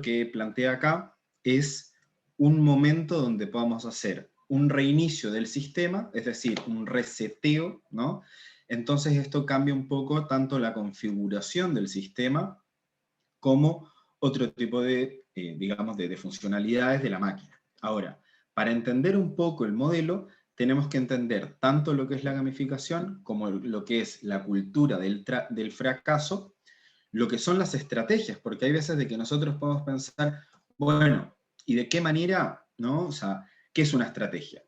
que plantea acá es un momento donde podamos hacer un reinicio del sistema, es decir, un reseteo, ¿no? Entonces esto cambia un poco tanto la configuración del sistema como otro tipo de, digamos, de funcionalidades de la máquina. Ahora, para entender un poco el modelo, tenemos que entender tanto lo que es la gamificación como lo que es la cultura del fracaso, lo que son las estrategias, porque hay veces de que nosotros podemos pensar, bueno, ¿y de qué manera, no? O sea, ¿qué es una estrategia?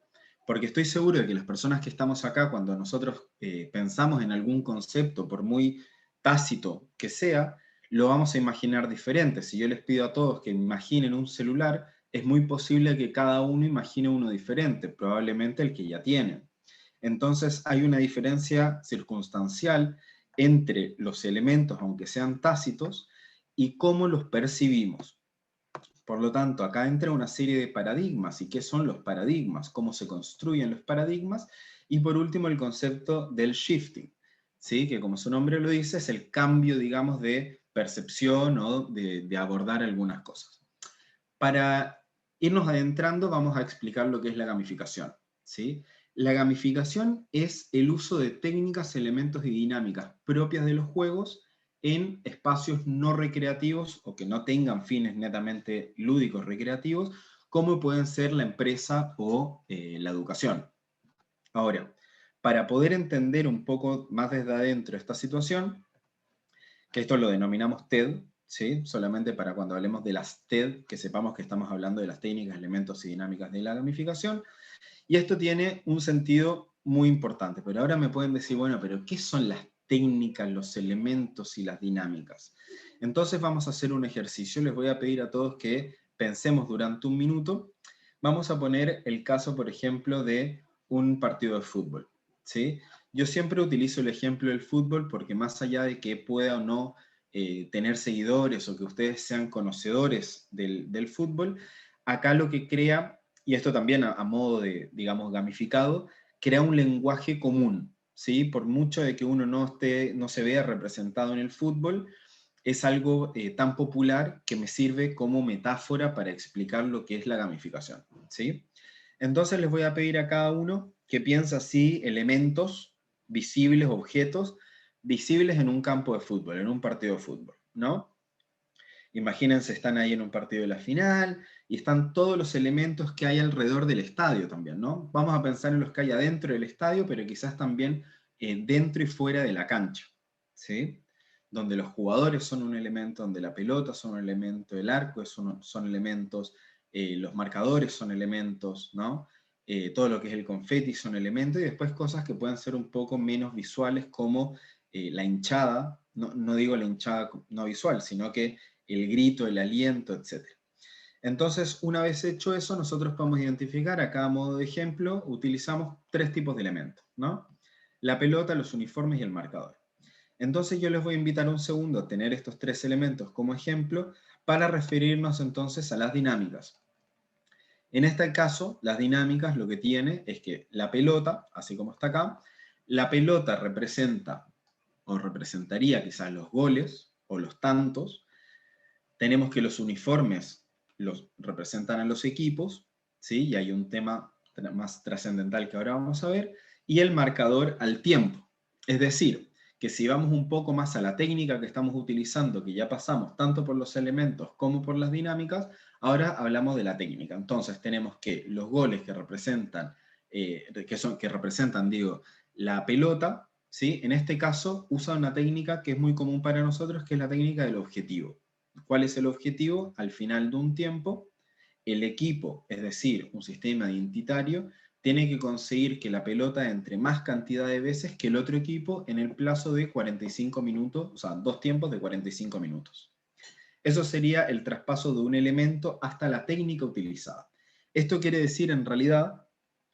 Porque estoy seguro de que las personas que estamos acá, cuando nosotros pensamos en algún concepto, por muy tácito que sea, lo vamos a imaginar diferente. Si yo les pido a todos que imaginen un celular, es muy posible que cada uno imagine uno diferente, probablemente el que ya tienen. Entonces hay una diferencia circunstancial entre los elementos, aunque sean tácitos, y cómo los percibimos. Por lo tanto, acá entra una serie de paradigmas. ¿Y qué son los paradigmas? ¿Cómo se construyen los paradigmas? Y por último, el concepto del shifting, ¿sí? Que como su nombre lo dice, es el cambio, digamos, de percepción o de abordar algunas cosas. Para irnos adentrando, vamos a explicar lo que es la gamificación, ¿sí? La gamificación es el uso de técnicas, elementos y dinámicas propias de los juegos en espacios no recreativos o que no tengan fines netamente lúdicos recreativos, como pueden ser la empresa o la educación. Ahora, para poder entender un poco más desde adentro esta situación, que esto lo denominamos TED, ¿sí? Solamente para cuando hablemos de las TED, que sepamos que estamos hablando de las técnicas, elementos y dinámicas de la gamificación, y esto tiene un sentido muy importante, pero ahora me pueden decir, bueno, pero ¿qué son las técnicas, los elementos y las dinámicas? Entonces vamos a hacer un ejercicio, les voy a pedir a todos que pensemos durante un minuto, vamos a poner el caso, por ejemplo, de un partido de fútbol, ¿sí? Yo siempre utilizo el ejemplo del fútbol porque más allá de que pueda o no tener seguidores o que ustedes sean conocedores del fútbol, acá lo que crea, y esto también a modo de, digamos, gamificado, crea un lenguaje común, ¿sí? Por mucho de que uno no se vea representado en el fútbol, es algo tan popular que me sirve como metáfora para explicar lo que es la gamificación, ¿sí? Entonces les voy a pedir a cada uno que piense así elementos visibles, objetos visibles en un campo de fútbol, en un partido de fútbol, ¿no? Imagínense, están ahí en un partido de la final y están todos los elementos que hay alrededor del estadio también, ¿no? Vamos a pensar en los que hay adentro del estadio, pero quizás también dentro y fuera de la cancha, ¿sí? Donde los jugadores son un elemento, donde la pelota son un elemento, el arco son elementos, los marcadores son elementos, ¿no? Todo lo que es el confeti son elementos, y después cosas que pueden ser un poco menos visuales como la hinchada, no digo la hinchada no visual, sino que el grito, el aliento, etc. Entonces, una vez hecho eso, nosotros podemos identificar, a cada modo de ejemplo, utilizamos tres tipos de elementos, ¿no? La pelota, los uniformes y el marcador. Entonces yo les voy a invitar un segundo a tener estos tres elementos como ejemplo para referirnos entonces a las dinámicas. En este caso, las dinámicas lo que tiene es que la pelota, así como está acá, la pelota representa o representaría quizás los goles o los tantos. Tenemos que los uniformes los representan a los equipos, ¿sí? Y hay un tema más trascendental que ahora vamos a ver, y el marcador al tiempo. Es decir, que si vamos un poco más a la técnica que estamos utilizando, que ya pasamos tanto por los elementos como por las dinámicas, ahora hablamos de la técnica. Entonces tenemos que los goles que representan, digo, la pelota, ¿sí? En este caso usa una técnica que es muy común para nosotros, que es la técnica del objetivo. ¿Cuál es el objetivo? Al final de un tiempo, el equipo, es decir, un sistema identitario, tiene que conseguir que la pelota entre más cantidad de veces que el otro equipo en el plazo de 45 minutos, o sea, dos tiempos de 45 minutos. Eso sería el traspaso de un elemento hasta la técnica utilizada. Esto quiere decir en realidad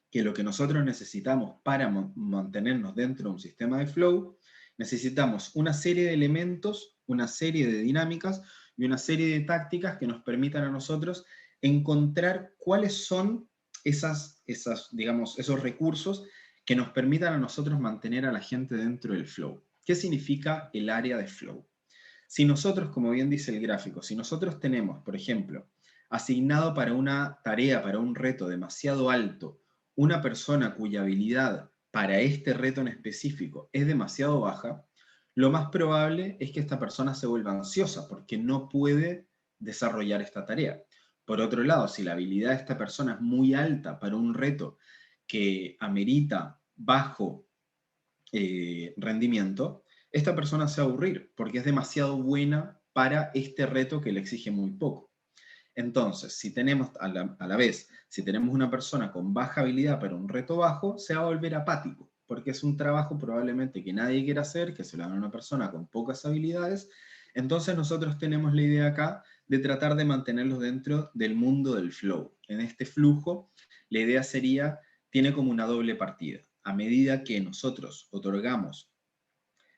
que lo que nosotros necesitamos para mantenernos dentro de un sistema de flow, necesitamos una serie de elementos, una serie de dinámicas y una serie de tácticas que nos permitan a nosotros encontrar cuáles son digamos, esos recursos que nos permitan a nosotros mantener a la gente dentro del flow. ¿Qué significa el área de flow? Si nosotros, como bien dice el gráfico, si nosotros tenemos, por ejemplo, asignado para una tarea, para un reto demasiado alto, una persona cuya habilidad para este reto en específico es demasiado baja, lo más probable es que esta persona se vuelva ansiosa porque no puede desarrollar esta tarea. Por otro lado, si la habilidad de esta persona es muy alta para un reto que amerita bajo rendimiento, esta persona se va a aburrir porque es demasiado buena para este reto que le exige muy poco. Entonces, si tenemos a la vez, si tenemos una persona con baja habilidad para un reto bajo, se va a volver apático, porque es un trabajo probablemente que nadie quiere hacer, que se lo haga a una persona con pocas habilidades. Entonces nosotros tenemos la idea acá de tratar de mantenerlos dentro del mundo del flow. En este flujo, la idea sería, tiene como una doble partida. A medida que nosotros otorgamos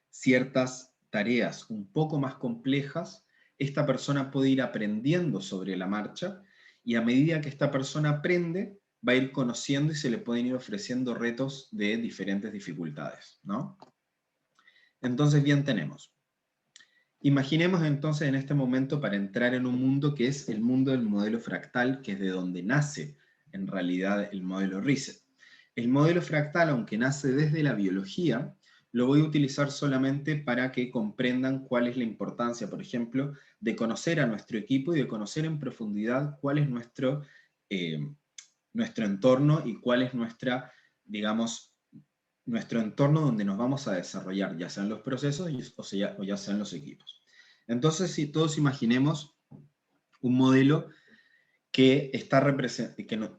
ciertas tareas un poco más complejas, esta persona puede ir aprendiendo sobre la marcha y a medida que esta persona aprende, va a ir conociendo y se le pueden ir ofreciendo retos de diferentes dificultades, ¿no? Entonces, bien tenemos. Imaginemos entonces en este momento para entrar en un mundo que es el mundo del modelo fractal, que es de donde nace en realidad el modelo Reset. El modelo fractal, aunque nace desde la biología, lo voy a utilizar solamente para que comprendan cuál es la importancia, por ejemplo, de conocer a nuestro equipo y de conocer en profundidad cuál es nuestro entorno y cuál es digamos, nuestro entorno donde nos vamos a desarrollar, ya sean los procesos o ya sean los equipos. Entonces, si todos imaginemos un modelo que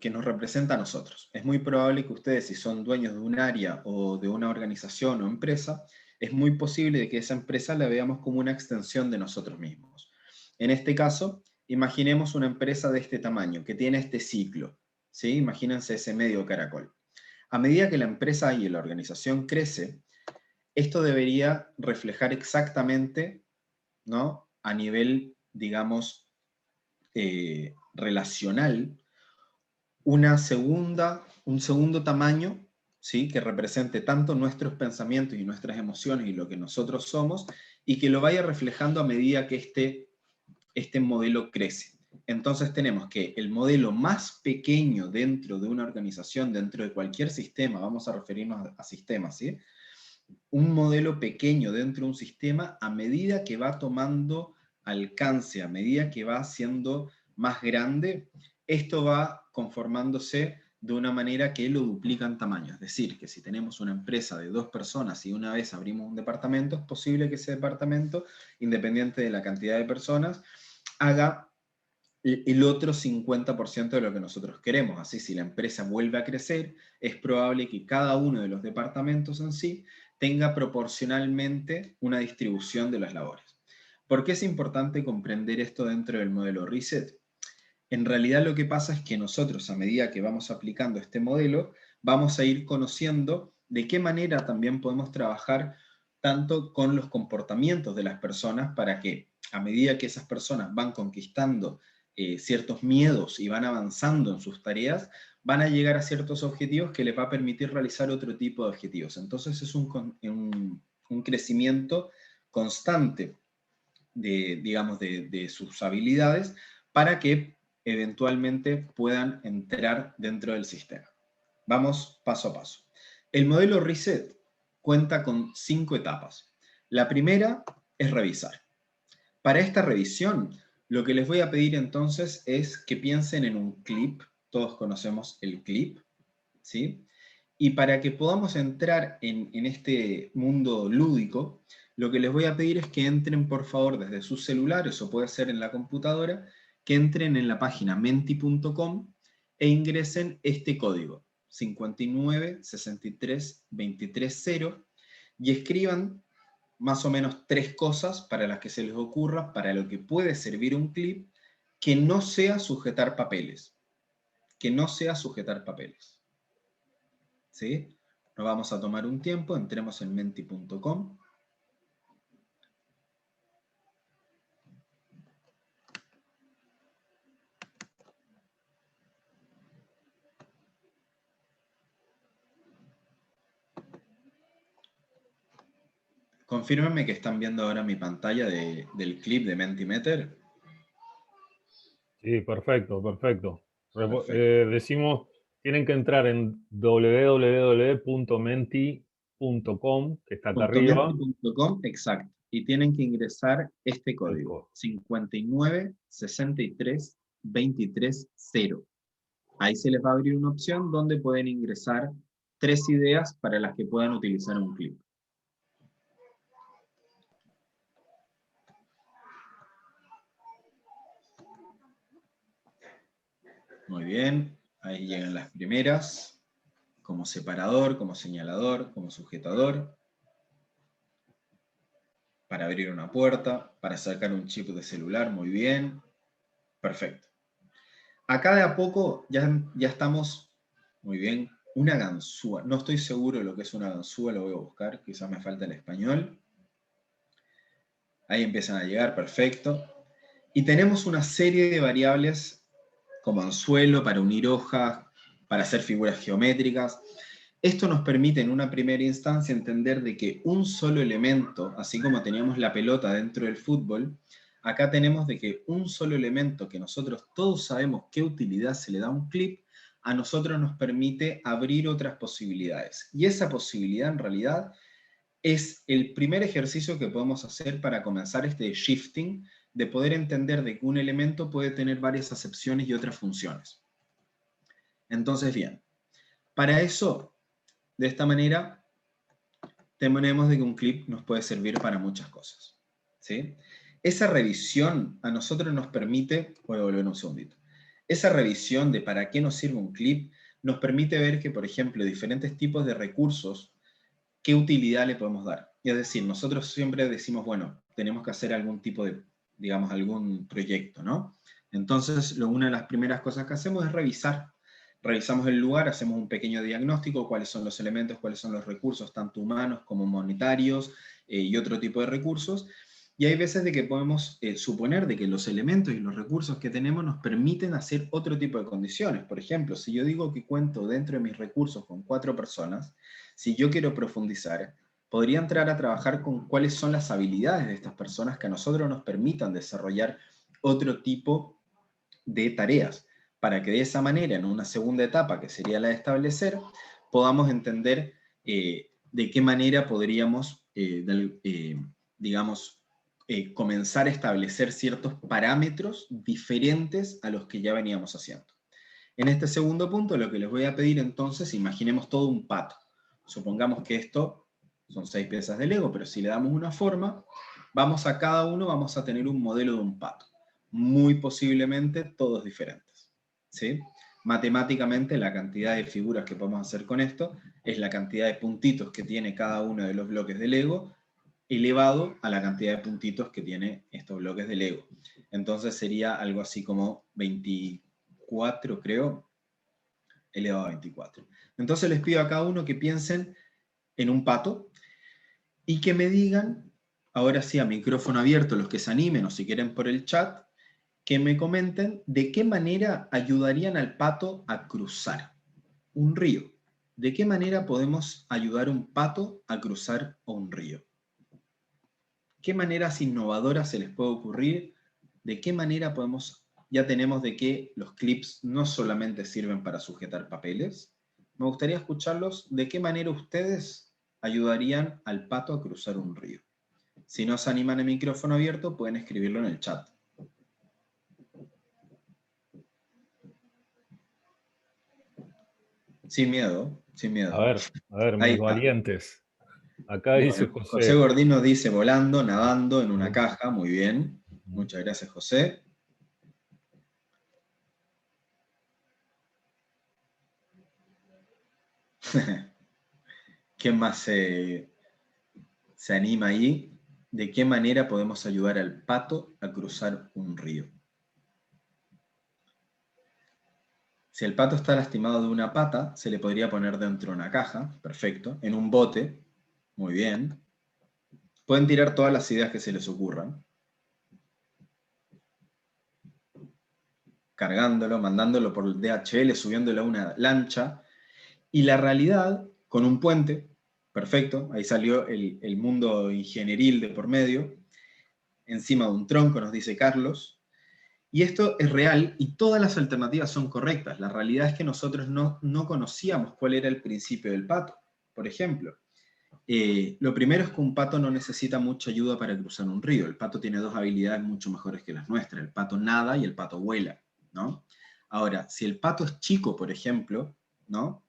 nos representa a nosotros. Es muy probable que ustedes, si son dueños de un área o de una organización o empresa, es muy posible de que esa empresa la veamos como una extensión de nosotros mismos. En este caso, imaginemos una empresa de este tamaño, que tiene este ciclo. ¿Sí? Imagínense ese medio caracol. A medida que la empresa y la organización crece, esto debería reflejar exactamente, ¿no? A nivel, digamos, relacional, un segundo tamaño, ¿sí? Que represente tanto nuestros pensamientos y nuestras emociones y lo que nosotros somos, y que lo vaya reflejando a medida que este modelo crece. Entonces tenemos que el modelo más pequeño dentro de una organización, dentro de cualquier sistema, vamos a referirnos a sistemas, ¿sí? Un modelo pequeño dentro de un sistema, a medida que va tomando alcance, a medida que va siendo más grande, esto va conformándose de una manera que lo duplica en tamaño. Es decir, que si tenemos una empresa de 2 personas y una vez abrimos un departamento, es posible que ese departamento, independiente de la cantidad de personas, haga el otro 50% de lo que nosotros queremos. Así, si la empresa vuelve a crecer, es probable que cada uno de los departamentos en sí tenga proporcionalmente una distribución de las labores. ¿Por qué es importante comprender esto dentro del modelo Reset? En realidad lo que pasa es que nosotros, a medida que vamos aplicando este modelo, vamos a ir conociendo de qué manera también podemos trabajar tanto con los comportamientos de las personas para que a medida que esas personas van conquistando ciertos miedos y van avanzando en sus tareas, van a llegar a ciertos objetivos que les va a permitir realizar otro tipo de objetivos. Entonces es un crecimiento constante digamos, de sus habilidades para que eventualmente puedan entrar dentro del sistema. Vamos paso a paso. El modelo Reset cuenta con 5 etapas. La primera es revisar. Para esta revisión, lo que les voy a pedir entonces es que piensen en un clip. Todos conocemos el clip, ¿sí? Y para que podamos entrar en este mundo lúdico, lo que les voy a pedir es que entren, por favor, desde sus celulares o puede ser en la computadora, que entren en la página menti.com e ingresen este código 5963230 y escriban más o menos 3 cosas para las que se les ocurra, para lo que puede servir un clip, que no sea sujetar papeles. Que no sea sujetar papeles. ¿Sí? Nos vamos a tomar un tiempo, entremos en menti.com. Confírmenme que están viendo ahora mi pantalla del clip de Mentimeter. Sí, perfecto, perfecto. Perfecto. Decimos, tienen que entrar en www.menti.com, que está acá arriba. .menti.com, exacto. Y tienen que ingresar este El código, co- 59 63 23 0. Ahí se les va a abrir una opción donde pueden ingresar 3 ideas para las que puedan utilizar un clip. Muy bien, ahí llegan las primeras, como separador, como señalador, como sujetador, para abrir una puerta, para sacar un chip de celular, muy bien, perfecto. Acá de a poco ya estamos, muy bien, una ganzúa. No estoy seguro de lo que es una ganzúa, lo voy a buscar, quizás me falta el español. Ahí empiezan a llegar, perfecto. Y tenemos una serie de variables como anzuelo para unir hojas, para hacer figuras geométricas. Esto nos permite en una primera instancia entender de que un solo elemento, así como teníamos la pelota dentro del fútbol, acá tenemos de que un solo elemento que nosotros todos sabemos qué utilidad se le da a un clip, a nosotros nos permite abrir otras posibilidades. Y esa posibilidad en realidad es el primer ejercicio que podemos hacer para comenzar este shifting, de poder entender de que un elemento puede tener varias acepciones y otras funciones. Entonces, bien, para eso, de esta manera, tenemos de que un clip nos puede servir para muchas cosas. ¿Sí? Esa revisión a nosotros nos permite, voy a volver un segundito, esa revisión de para qué nos sirve un clip nos permite ver que, por ejemplo, diferentes tipos de recursos, qué utilidad le podemos dar. Es decir, nosotros siempre decimos, bueno, tenemos que hacer algún tipo de, digamos, algún proyecto, ¿no? Entonces, una de las primeras cosas que hacemos es revisar. Revisamos el lugar, hacemos un pequeño diagnóstico, cuáles son los elementos, cuáles son los recursos, tanto humanos como monetarios y otro tipo de recursos. Y hay veces de que podemos suponer de que los elementos y los recursos que tenemos nos permiten hacer otro tipo de condiciones. Por ejemplo, si yo digo que cuento dentro de mis recursos con 4 personas, si yo quiero profundizar, podría entrar a trabajar con cuáles son las habilidades de estas personas que a nosotros nos permitan desarrollar otro tipo de tareas, para que de esa manera, en una segunda etapa, que sería la de establecer, podamos entender de qué manera podríamos, digamos, comenzar a establecer ciertos parámetros diferentes a los que ya veníamos haciendo. En este segundo punto, lo que les voy a pedir entonces, imaginemos todo un pato. Supongamos que esto son 6 piezas de Lego, pero si le damos una forma, vamos a cada uno, vamos a tener un modelo de un pato. Muy posiblemente todos diferentes. ¿Sí? Matemáticamente, la cantidad de figuras que podemos hacer con esto es la cantidad de puntitos que tiene cada uno de los bloques de Lego elevado a la cantidad de puntitos que tiene estos bloques de Lego. Entonces sería algo así como 24, creo, elevado a 24. Entonces les pido a cada uno que piensen en un pato y que me digan, ahora sí a micrófono abierto, los que se animen o si quieren por el chat, que me comenten de qué manera ayudarían al pato a cruzar un río. ¿De qué manera podemos ayudar a un pato a cruzar un río? ¿Qué maneras innovadoras se les puede ocurrir? ¿De qué manera podemos, ya tenemos de que los clips no solamente sirven para sujetar papeles? Me gustaría escucharlos, ¿de qué manera ustedes ayudarían al pato a cruzar un río? Si no se animan en micrófono abierto, pueden escribirlo en el chat. Sin miedo, sin miedo. A ver, Ahí mis está. valientes. Acá dice Bueno, José José. Gordino dice volando, nadando en una Ujú, caja. Muy bien. ujú. Muchas gracias, José. ¿Quién más se anima ahí? ¿De qué manera podemos ayudar al pato a cruzar un río? Si el pato está lastimado de una pata, se le podría poner dentro de una caja, perfecto, en un bote, muy bien. Pueden tirar todas las ideas que se les ocurran, cargándolo, mandándolo por DHL, subiéndolo a una lancha, y la realidad, con un puente, Perfecto, ahí salió el mundo ingenieril de por medio, encima de un tronco, nos dice Carlos. Y esto es real y todas las alternativas son correctas. La realidad es que nosotros no conocíamos cuál era el principio del pato. Por ejemplo, lo primero es que un pato no necesita mucha ayuda para cruzar un río. El pato tiene dos habilidades mucho mejores que las nuestras. El pato nada y el pato vuela, ¿no? Ahora, si el pato es chico, por ejemplo, ¿no?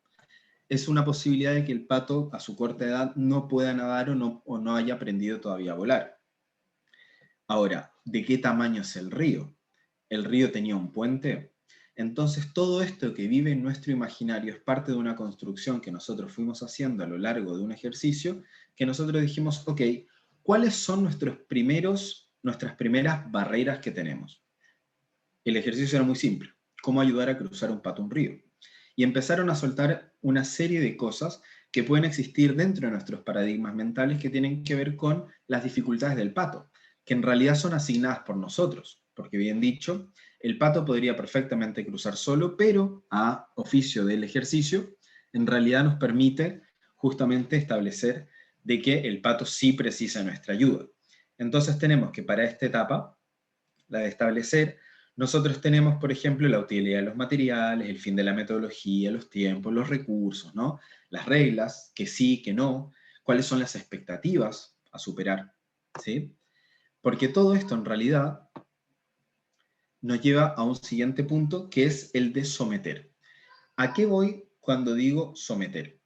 Es una posibilidad de que el pato a su corta edad no pueda nadar o no haya aprendido todavía a volar. Ahora, ¿de qué tamaño es el río? ¿El río tenía un puente? Entonces todo esto que vive en nuestro imaginario es parte de una construcción que nosotros fuimos haciendo a lo largo de un ejercicio, que nosotros dijimos, ok, ¿cuáles son nuestras primeras barreras que tenemos? El ejercicio era muy simple, ¿cómo ayudar a cruzar un pato un río? Y empezaron a soltar una serie de cosas que pueden existir dentro de nuestros paradigmas mentales que tienen que ver con las dificultades del pato, que en realidad son asignadas por nosotros, porque bien dicho, el pato podría perfectamente cruzar solo, pero a oficio del ejercicio, en realidad nos permite justamente establecer de que el pato sí precisa nuestra ayuda. Entonces tenemos que para esta etapa, la de establecer, nosotros tenemos, por ejemplo, la utilidad de los materiales, el fin de la metodología, los tiempos, los recursos, ¿no? Las reglas, que sí, que no, cuáles son las expectativas a superar, ¿sí? Porque todo esto en realidad nos lleva a un siguiente punto, que es el de someter. ¿A qué voy cuando digo someter?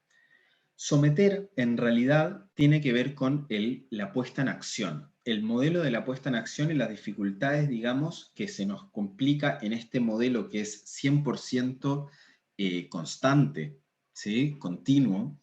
Someter en realidad tiene que ver con la puesta en acción, el modelo de la puesta en acción y las dificultades, digamos, que se nos complica en este modelo que es 100% constante, ¿sí? Continuo,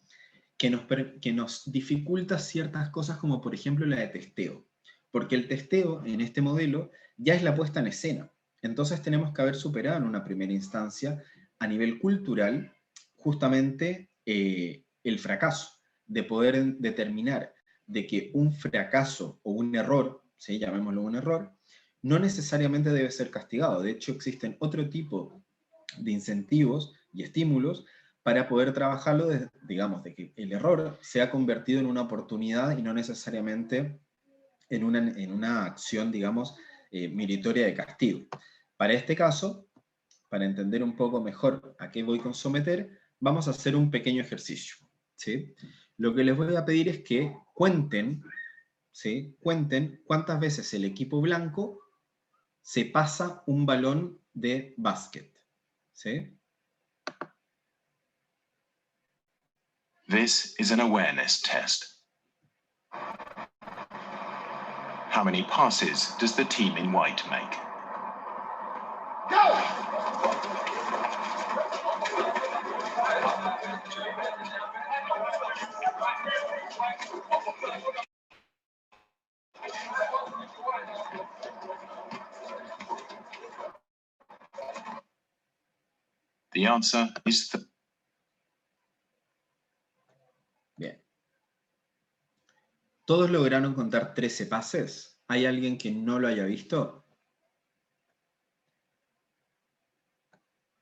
que nos dificulta ciertas cosas como por ejemplo la de testeo, porque el testeo en este modelo ya es la puesta en escena. Entonces tenemos que haber superado en una primera instancia a nivel cultural justamente el fracaso, de poder determinar de que un fracaso o un error, ¿sí? Llamémoslo un error, no necesariamente debe ser castigado. De hecho, existen otro tipo de incentivos y estímulos para poder trabajarlo, digamos, de que el error sea convertido en una oportunidad y no necesariamente en una acción, digamos, meritoria de castigo. Para este caso, para entender un poco mejor a qué voy con someter, vamos a hacer un pequeño ejercicio, ¿sí? Lo que les voy a pedir es que cuenten, ¿sí? Cuenten cuántas veces el equipo blanco se pasa un balón de básquet, ¿sí? This is an awareness test. How many passes does the team in white make? Go! The answer is Bien. ¿Todos lograron contar 13 pases? ¿Hay alguien que no lo haya visto?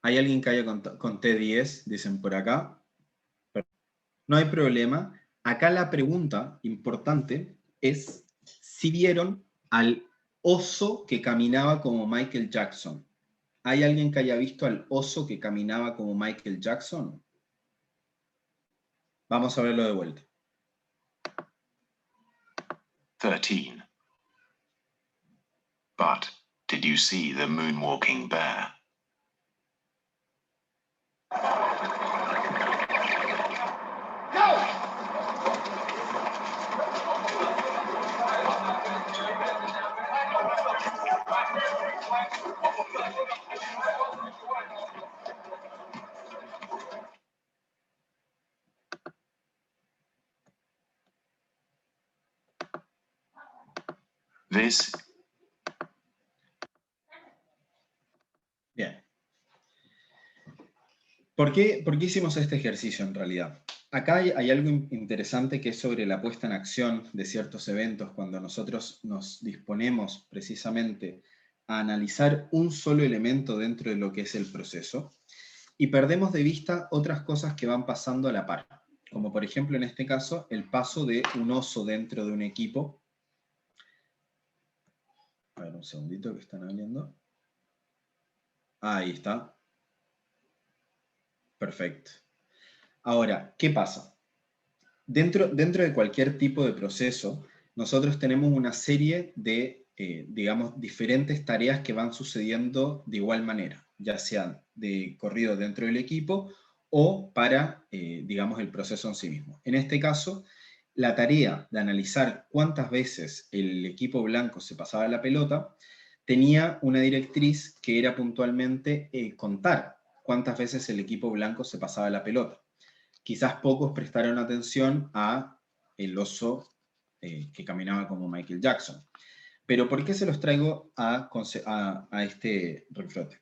¿Hay alguien que haya conté 10? Dicen por acá. No hay problema. Acá la pregunta importante es si vieron al oso que caminaba como Michael Jackson. ¿Hay alguien que haya visto al oso que caminaba como Michael Jackson? Vamos a verlo de vuelta. 13. But did you see the moonwalking bear? This. Bien. ¿Por qué hicimos este ejercicio en realidad? Acá hay algo interesante que es sobre la puesta en acción de ciertos eventos cuando nosotros nos disponemos precisamente a analizar un solo elemento dentro de lo que es el proceso y perdemos de vista otras cosas que van pasando a la par. como por ejemplo en este caso el paso de un oso dentro de un equipo. A ver, un segundito que están abriendo. Ahí está. Perfecto. Ahora, ¿qué pasa? Dentro de cualquier tipo de proceso, nosotros tenemos una serie de, digamos, diferentes tareas que van sucediendo de igual manera, ya sean de corrido dentro del equipo o para, digamos, el proceso en sí mismo. En este caso, la tarea de analizar cuántas veces el equipo blanco se pasaba la pelota tenía una directriz que era puntualmente contar cuántas veces el equipo blanco se pasaba la pelota. Quizás pocos prestaron atención a el oso que caminaba como Michael Jackson. Pero ¿por qué se los traigo a este refrote?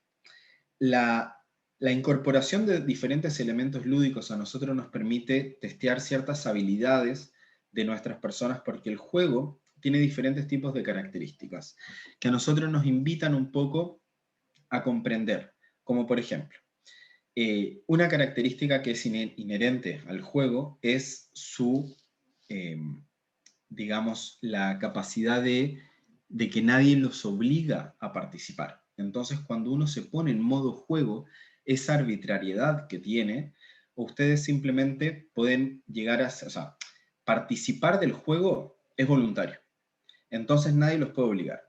La incorporación de diferentes elementos lúdicos a nosotros nos permite testear ciertas habilidades de nuestras personas, porque el juego tiene diferentes tipos de características que a nosotros nos invitan un poco a comprender, como por ejemplo, una característica que es inherente al juego es su, digamos, la capacidad de que nadie los obliga a participar. Entonces, cuando uno se pone en modo juego, esa arbitrariedad que tiene, ustedes simplemente pueden llegar a, o sea, participar del juego es voluntario. Entonces nadie los puede obligar.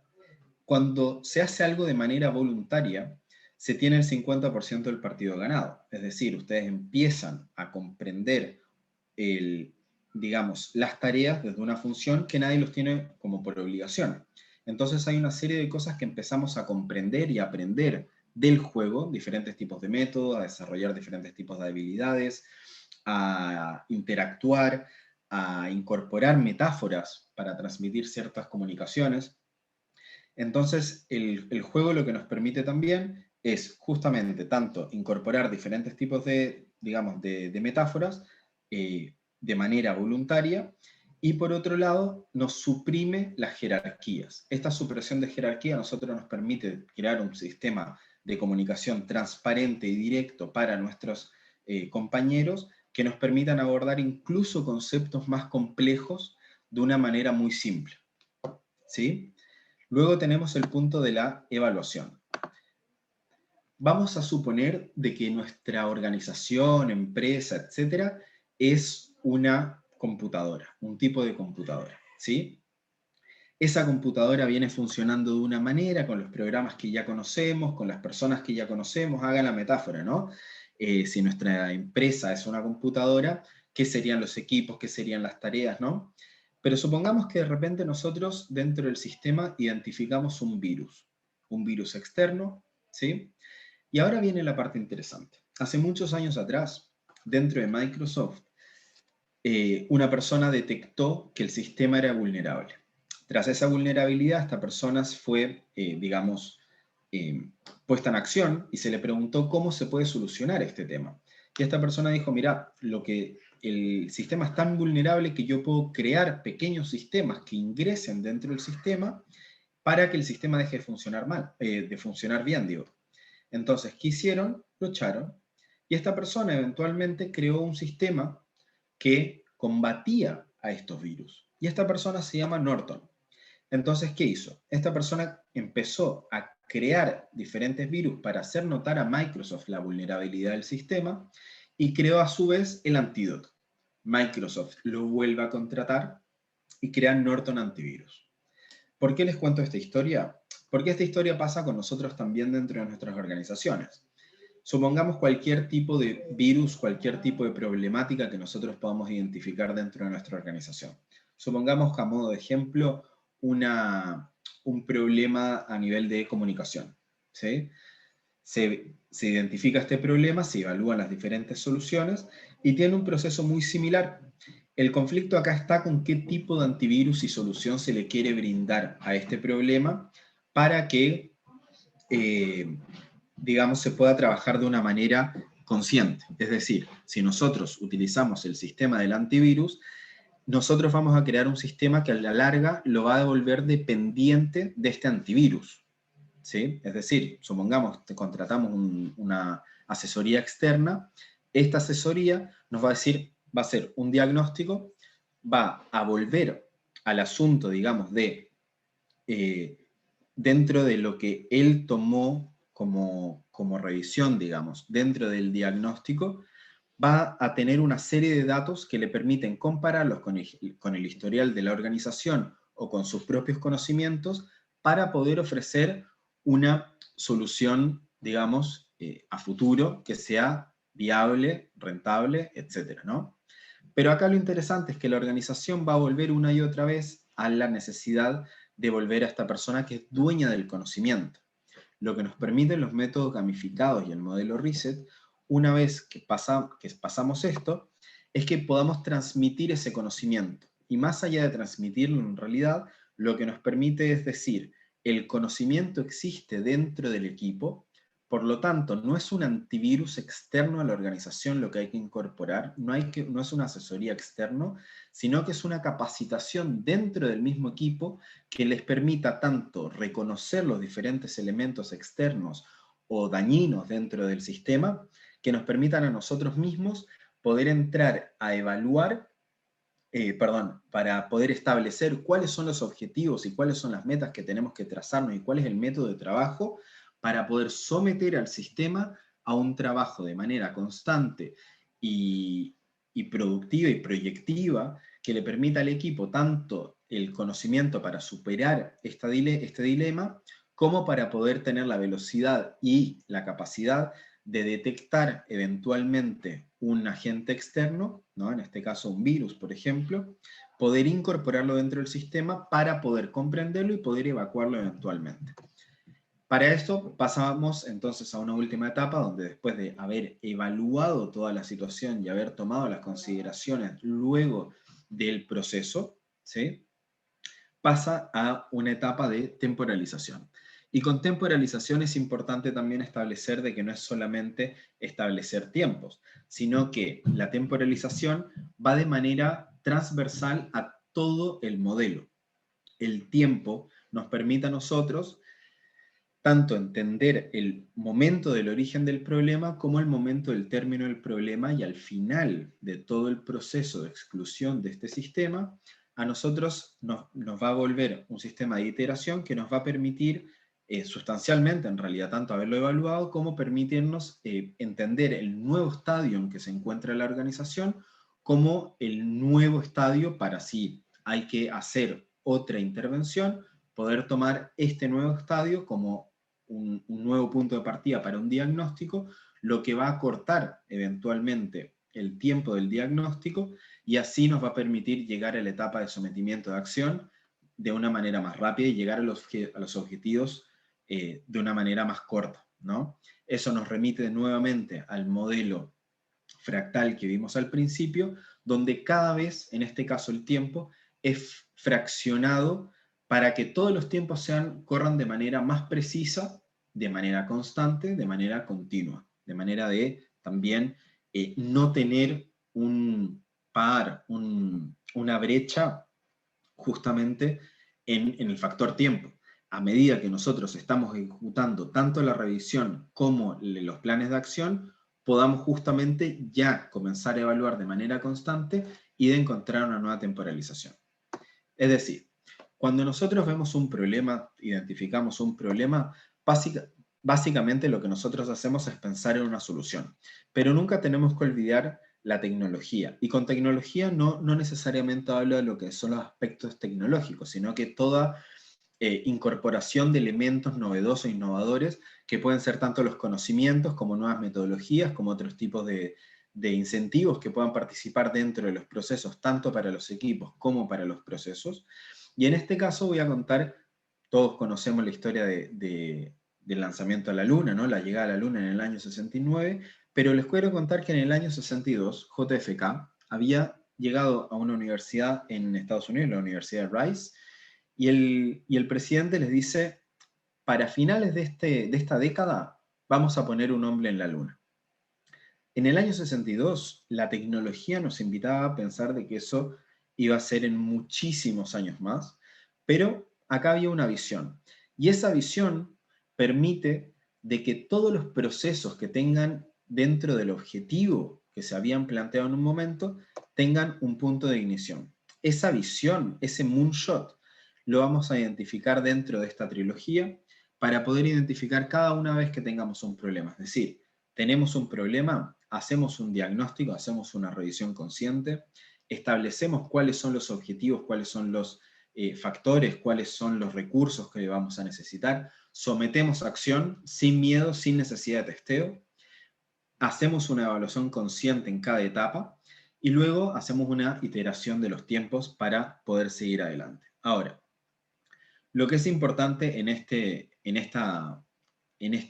Cuando se hace algo de manera voluntaria, se tiene el 50% del partido ganado. Es decir, ustedes empiezan a comprender digamos, las tareas desde una función que nadie los tiene como por obligación. Entonces hay una serie de cosas que empezamos a comprender y aprender del juego, diferentes tipos de métodos, a desarrollar diferentes tipos de habilidades, a interactuar, a incorporar metáforas para transmitir ciertas comunicaciones. Entonces, el juego lo que nos permite también es justamente tanto incorporar diferentes tipos de, digamos, de metáforas de manera voluntaria, y por otro lado nos suprime las jerarquías. Esta supresión de jerarquía a nosotros nos permite crear un sistema de comunicación transparente y directo para nuestros compañeros, que nos permitan abordar incluso conceptos más complejos de una manera muy simple. ¿Sí? Luego tenemos el punto de la evaluación. Vamos a suponer de que nuestra organización, empresa, etcétera, es una computadora, un tipo de computadora, ¿sí? Esa computadora viene funcionando de una manera, con los programas que ya conocemos, con las personas que ya conocemos. Hagan la metáfora, ¿no? Si nuestra empresa es una computadora, ¿qué serían los equipos? ¿Qué serían las tareas, no? Pero supongamos que de repente nosotros dentro del sistema identificamos un virus externo, ¿sí? Y ahora viene la parte interesante. Hace muchos años atrás, dentro de Microsoft, una persona detectó que el sistema era vulnerable. Tras esa vulnerabilidad, esta persona fue, digamos, puesta en acción y se le preguntó cómo se puede solucionar este tema. Y esta persona dijo, mira, el sistema es tan vulnerable que yo puedo crear pequeños sistemas que ingresen dentro del sistema para que el sistema deje de funcionar de funcionar bien, digo. Entonces, ¿qué hicieron? Lo echaron. Y esta persona eventualmente creó un sistema que combatía a estos virus. Y esta persona se llama Norton. Entonces, ¿qué hizo? Esta persona empezó a crear diferentes virus para hacer notar a Microsoft la vulnerabilidad del sistema y creó a su vez el antídoto. Microsoft lo vuelve a contratar y crea Norton Antivirus. ¿Por qué les cuento esta historia? Porque esta historia pasa con nosotros también dentro de nuestras organizaciones. Supongamos cualquier tipo de virus, cualquier tipo de problemática que nosotros podamos identificar dentro de nuestra organización. Supongamos que a modo de ejemplo un problema a nivel de comunicación, ¿sí? Se identifica este problema, se evalúan las diferentes soluciones y tiene un proceso muy similar. El conflicto acá está con qué tipo de antivirus y solución se le quiere brindar a este problema para que, digamos, se pueda trabajar de una manera consciente. Es decir, si nosotros utilizamos el sistema del antivirus, nosotros vamos a crear un sistema que a la larga lo va a devolver dependiente de este antivirus, ¿sí? Es decir, supongamos que contratamos una asesoría externa, esta asesoría nos va a decir va a ser un diagnóstico, va a volver al asunto, digamos, de dentro de lo que él tomó como revisión, digamos, dentro del diagnóstico, va a tener una serie de datos que le permiten compararlos con el historial de la organización o con sus propios conocimientos para poder ofrecer una solución, digamos, a futuro que sea viable, rentable, etcétera, ¿no? Pero acá lo interesante es que la organización va a volver una y otra vez a la necesidad de volver a esta persona que es dueña del conocimiento. Lo que nos permiten los métodos gamificados y el modelo Reset, una vez que pasamos esto, es que podamos transmitir ese conocimiento. Y más allá de transmitirlo en realidad, lo que nos permite es decir, el conocimiento existe dentro del equipo, por lo tanto, no es un antivirus externo a la organización lo que hay que incorporar, no es una asesoría externo, sino que es una capacitación dentro del mismo equipo que les permita tanto reconocer los diferentes elementos externos o dañinos dentro del sistema, que nos permitan a nosotros mismos poder entrar a evaluar, para poder establecer cuáles son los objetivos y cuáles son las metas que tenemos que trazarnos y cuál es el método de trabajo para poder someter al sistema a un trabajo de manera constante y productiva y proyectiva que le permita al equipo tanto el conocimiento para superar este dilema, como para poder tener la velocidad y la capacidad de detectar eventualmente un agente externo, ¿no? En este caso un virus, por ejemplo, poder incorporarlo dentro del sistema para poder comprenderlo y poder evacuarlo eventualmente. Para esto pasamos entonces a una última etapa donde después de haber evaluado toda la situación y haber tomado las consideraciones luego del proceso, ¿sí?, pasa a una etapa de temporalización. Y con temporalización es importante también establecer de que no es solamente establecer tiempos, sino que la temporalización va de manera transversal a todo el modelo. El tiempo nos permite a nosotros tanto entender el momento del origen del problema como el momento del término del problema, y al final de todo el proceso de exclusión de este sistema, a nosotros nos va a volver un sistema de iteración que nos va a permitir sustancialmente, en realidad, tanto haberlo evaluado como permitirnos entender el nuevo estadio en que se encuentra la organización como el nuevo estadio para si hay que hacer otra intervención, poder tomar este nuevo estadio como un nuevo punto de partida para un diagnóstico, lo que va a cortar eventualmente el tiempo del diagnóstico y así nos va a permitir llegar a la etapa de sometimiento de acción de una manera más rápida y llegar a los objetivos de una manera más corta, ¿no? Eso nos remite nuevamente al modelo fractal que vimos al principio, donde cada vez, en este caso el tiempo, es fraccionado para que todos los tiempos corran de manera más precisa, de manera constante, de manera continua, de manera de también no tener un par, una brecha justamente en el factor tiempo. A medida que nosotros estamos ejecutando tanto la revisión como los planes de acción, podamos justamente ya comenzar a evaluar de manera constante y de encontrar una nueva temporalización. Es decir, cuando nosotros vemos un problema, identificamos un problema, básicamente lo que nosotros hacemos es pensar en una solución, pero nunca tenemos que olvidar la tecnología. Y con tecnología no necesariamente hablo de lo que son los aspectos tecnológicos, sino que toda incorporación de elementos novedosos e innovadores que pueden ser tanto los conocimientos como nuevas metodologías, como otros tipos de incentivos que puedan participar dentro de los procesos, tanto para los equipos como para los procesos. Y en este caso voy a contar, todos conocemos la historia del lanzamiento a la Luna, ¿no? La llegada a la Luna en el año 69, pero les quiero contar que en el año 62, JFK había llegado a una universidad en Estados Unidos, la Universidad de Rice, y el presidente les dice, para finales de esta década vamos a poner un hombre en la Luna. En el año 62, la tecnología nos invitaba a pensar de que eso iba a ser en muchísimos años más, pero acá había una visión. Y esa visión permite de que todos los procesos que tengan dentro del objetivo que se habían planteado en un momento tengan un punto de ignición. Esa visión, ese moonshot, lo vamos a identificar dentro de esta trilogía para poder identificar cada una vez que tengamos un problema. Es decir, tenemos un problema, hacemos un diagnóstico, hacemos una revisión consciente, establecemos cuáles son los objetivos, cuáles son los factores, cuáles son los recursos que vamos a necesitar, sometemos a acción sin miedo, sin necesidad de testeo, hacemos una evaluación consciente en cada etapa y luego hacemos una iteración de los tiempos para poder seguir adelante. Ahora, lo que es importante en este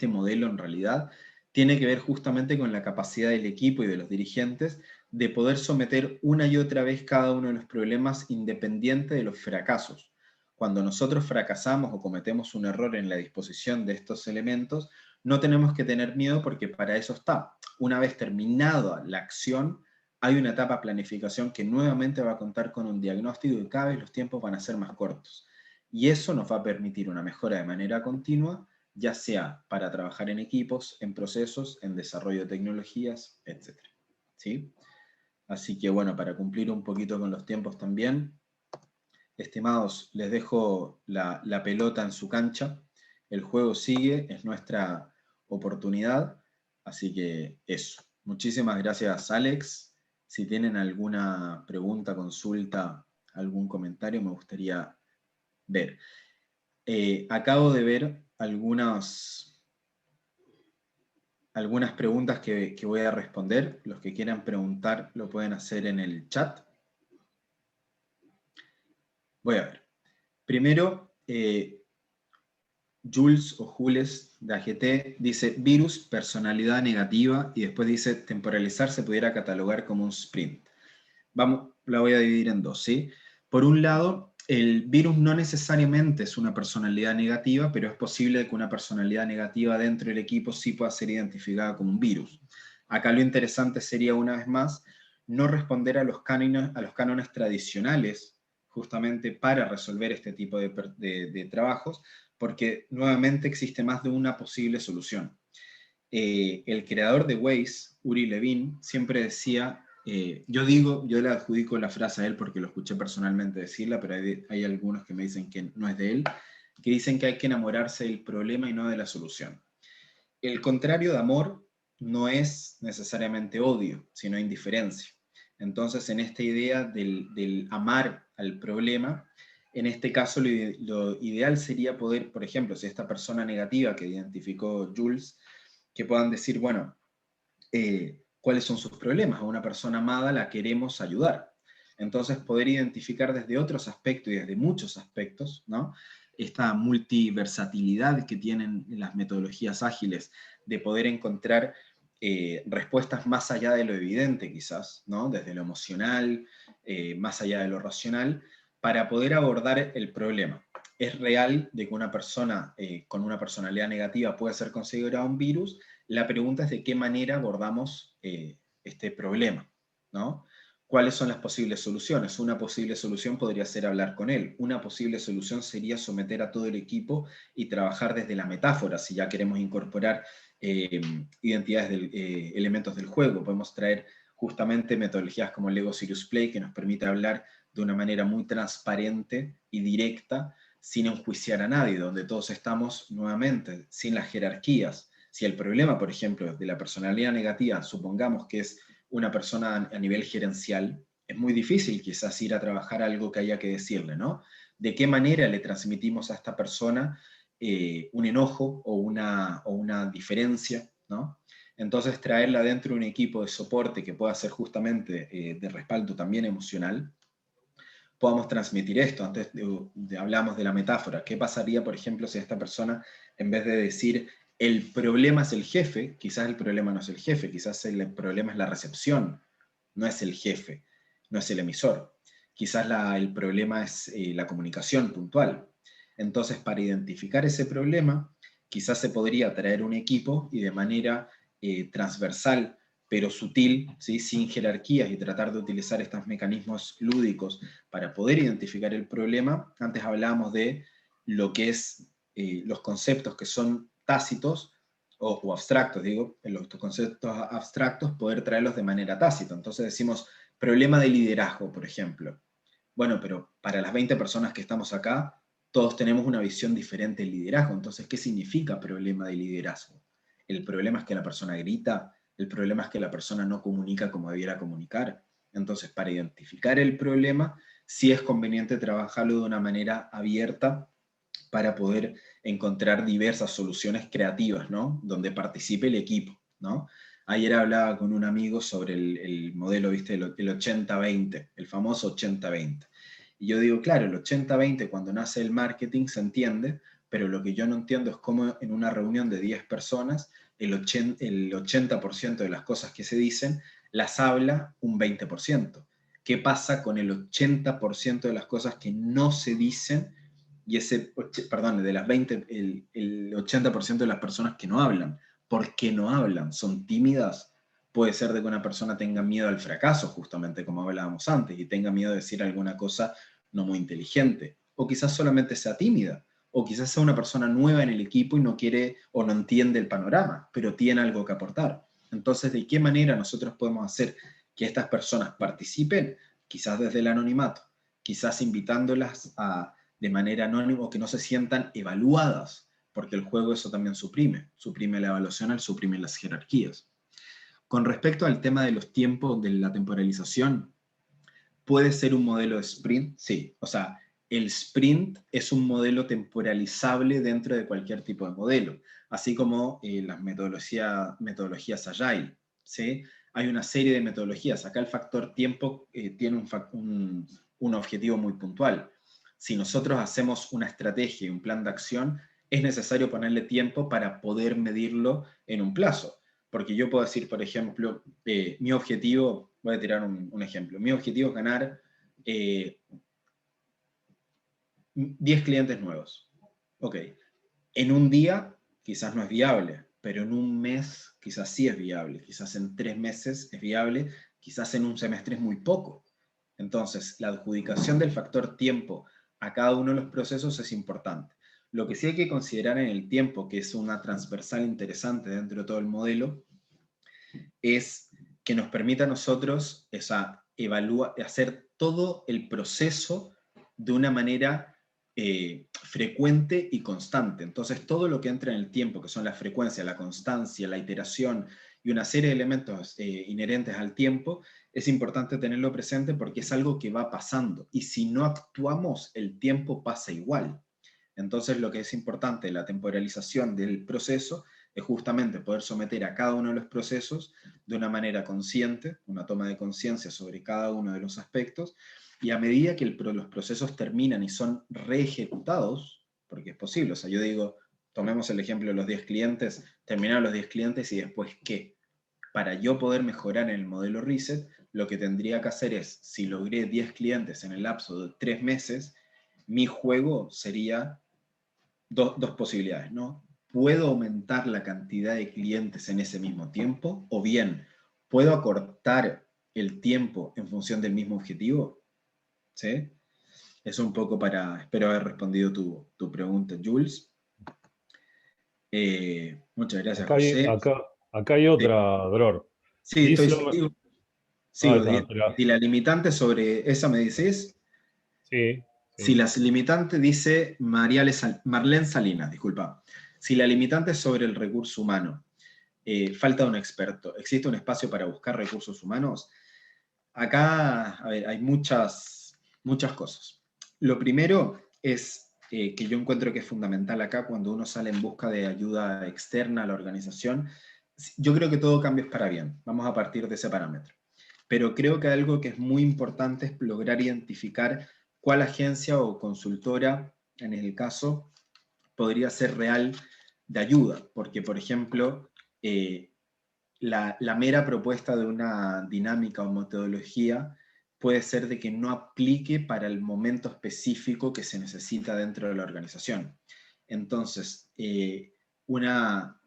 modelo en realidad tiene que ver justamente con la capacidad del equipo y de los dirigentes de poder someter una y otra vez cada uno de los problemas independiente de los fracasos. Cuando nosotros fracasamos o cometemos un error en la disposición de estos elementos, no tenemos que tener miedo porque para eso está. Una vez terminada la acción, hay una etapa de planificación que nuevamente va a contar con un diagnóstico y cada vez los tiempos van a ser más cortos. Y eso nos va a permitir una mejora de manera continua, ya sea para trabajar en equipos, en procesos, en desarrollo de tecnologías, etc. ¿Sí? Así que bueno, para cumplir un poquito con los tiempos también, estimados, les dejo la pelota en su cancha. El juego sigue, es nuestra oportunidad. Así que eso. Muchísimas gracias, Alex. Si tienen alguna pregunta, consulta, algún comentario, me gustaría ver. Acabo de ver algunas preguntas que voy a responder. Los que quieran preguntar lo pueden hacer en el chat. Voy a ver. Primero, Jules o Jules de AGT dice virus, personalidad negativa, y después dice temporalizar se pudiera catalogar como un sprint. Vamos, la voy a dividir en dos, ¿sí? Por un lado, el virus no necesariamente es una personalidad negativa, pero es posible que una personalidad negativa dentro del equipo sí pueda ser identificada como un virus. Acá lo interesante sería, una vez más, no responder a los cánones tradicionales justamente para resolver este tipo de trabajos, porque nuevamente existe más de una posible solución. El creador de Waze, Uri Levin, siempre decía, yo le adjudico la frase a él porque lo escuché personalmente decirla, pero hay algunos que me dicen que no es de él, que dicen que hay que enamorarse del problema y no de la solución. El contrario de amor no es necesariamente odio, sino indiferencia. Entonces, en esta idea del amar al problema, en este caso lo ideal sería poder, por ejemplo, si esta persona negativa que identificó Jules, que puedan decir, bueno, cuáles son sus problemas. A una persona amada la queremos ayudar. Entonces, poder identificar desde otros aspectos y desde muchos aspectos, ¿no? Esta multiversatilidad que tienen las metodologías ágiles de poder encontrar respuestas más allá de lo evidente, quizás, ¿no? Desde lo emocional, más allá de lo racional, para poder abordar el problema. Es real de que una persona con una personalidad negativa puede ser considerada un virus. La pregunta es de qué manera abordamos este problema, ¿no? ¿Cuáles son las posibles soluciones? Una posible solución podría ser hablar con él. Una posible solución sería someter a todo el equipo y trabajar desde la metáfora, si ya queremos incorporar identidades, elementos del juego. Podemos traer justamente metodologías como Lego Serious Play, que nos permite hablar de una manera muy transparente y directa, sin enjuiciar a nadie, donde todos estamos nuevamente, sin las jerarquías. Si el problema, por ejemplo, de la personalidad negativa, supongamos que es una persona a nivel gerencial, es muy difícil quizás ir a trabajar algo que haya que decirle, ¿no? ¿De qué manera le transmitimos a esta persona un enojo o una diferencia, ¿no? Entonces traerla dentro de un equipo de soporte que pueda ser justamente de respaldo también emocional, podamos transmitir esto. Antes hablamos de la metáfora. ¿Qué pasaría, por ejemplo, si esta persona, en vez de decir el problema es el jefe, quizás el problema no es el jefe, quizás el problema es la recepción, no es el jefe, no es el emisor. Quizás el problema es la comunicación puntual. Entonces, para identificar ese problema, quizás se podría traer un equipo y de manera transversal, pero sutil, ¿sí? Sin jerarquías, y tratar de utilizar estos mecanismos lúdicos para poder identificar el problema. Antes hablábamos de lo que es los conceptos que son tácitos o abstractos, digo, los conceptos abstractos, poder traerlos de manera tácita. Entonces decimos, problema de liderazgo, por ejemplo. Bueno, pero para las 20 personas que estamos acá, todos tenemos una visión diferente del liderazgo. Entonces, ¿qué significa problema de liderazgo? El problema es que la persona grita, el problema es que la persona no comunica como debiera comunicar. Entonces, para identificar el problema, sí es conveniente trabajarlo de una manera abierta para poder encontrar diversas soluciones creativas, ¿no? Donde participe el equipo, ¿no? Ayer hablaba con un amigo sobre el modelo, ¿viste? El 80-20, el famoso 80-20. Y yo digo, claro, el 80-20 cuando nace el marketing se entiende, pero lo que yo no entiendo es cómo en una reunión de 10 personas el 80% de las cosas que se dicen las habla un 20%. ¿Qué pasa con el 80% de las cosas que no se dicen? Y perdón, de las 20, el 80% de las personas que no hablan. ¿Por qué no hablan? ¿Son tímidas? Puede ser de que una persona tenga miedo al fracaso, justamente como hablábamos antes, y tenga miedo de decir alguna cosa no muy inteligente. O quizás solamente sea tímida. O quizás sea una persona nueva en el equipo y no quiere o no entiende el panorama, pero tiene algo que aportar. Entonces, ¿de qué manera nosotros podemos hacer que estas personas participen? Quizás desde el anonimato, quizás invitándolas de manera anónima o que no se sientan evaluadas, porque el juego eso también suprime la evaluación, suprime las jerarquías. Con respecto al tema de los tiempos, de la temporalización, ¿puede ser un modelo de sprint? Sí, o sea, el sprint es un modelo temporalizable dentro de cualquier tipo de modelo, así como las metodologías Agile, ¿sí? Hay una serie de metodologías. Acá el factor tiempo tiene un objetivo muy puntual. Si nosotros hacemos una estrategia y un plan de acción, es necesario ponerle tiempo para poder medirlo en un plazo. Porque yo puedo decir, por ejemplo, mi objetivo, voy a tirar un ejemplo, mi objetivo es ganar 10 clientes nuevos. Ok, en un día quizás no es viable, pero en un mes quizás sí es viable, quizás en 3 meses es viable, quizás en un semestre es muy poco. Entonces, la adjudicación del factor tiempo a cada uno de los procesos es importante. Lo que sí hay que considerar en el tiempo, que es una transversal interesante dentro de todo el modelo, es que nos permita a nosotros hacer todo el proceso de una manera frecuente y constante. Entonces, todo lo que entra en el tiempo, que son la frecuencia, la constancia, la iteración y una serie de elementos inherentes al tiempo, es importante tenerlo presente porque es algo que va pasando. Y si no actuamos, el tiempo pasa igual. Entonces, lo que es importante, la temporalización del proceso, es justamente poder someter a cada uno de los procesos de una manera consciente, una toma de conciencia sobre cada uno de los aspectos, y a medida que los procesos terminan y son reejecutados, porque es posible, o sea, yo digo, tomemos el ejemplo de los 10 clientes, terminaron los 10 clientes y después, ¿qué? Para yo poder mejorar en el modelo Reset, lo que tendría que hacer es, si logré 10 clientes en el lapso de 3 meses, mi juego sería dos posibilidades, ¿no? Puedo aumentar la cantidad de clientes en ese mismo tiempo, o bien, puedo acortar el tiempo en función del mismo objetivo, ¿sí? Eso un poco espero haber respondido tu pregunta, Jules. Muchas gracias, José. Acá hay otra, Dror. Sí, sigo. está, Si la limitante sobre esa me decís. Sí. Si las limitantes, dice Marlene Salinas, disculpa. Si la limitante es sobre el recurso humano, falta un experto. ¿Existe un espacio para buscar recursos humanos? Acá, a ver, hay muchas cosas. Lo primero es que yo encuentro que es fundamental acá cuando uno sale en busca de ayuda externa a la organización. Yo creo que todo cambio es para bien. Vamos a partir de ese parámetro. Pero creo que algo que es muy importante es lograr identificar cuál agencia o consultora, en el caso, podría ser real de ayuda. Porque, por ejemplo, la mera propuesta de una dinámica o metodología puede ser de que no aplique para el momento específico que se necesita dentro de la organización. Entonces, una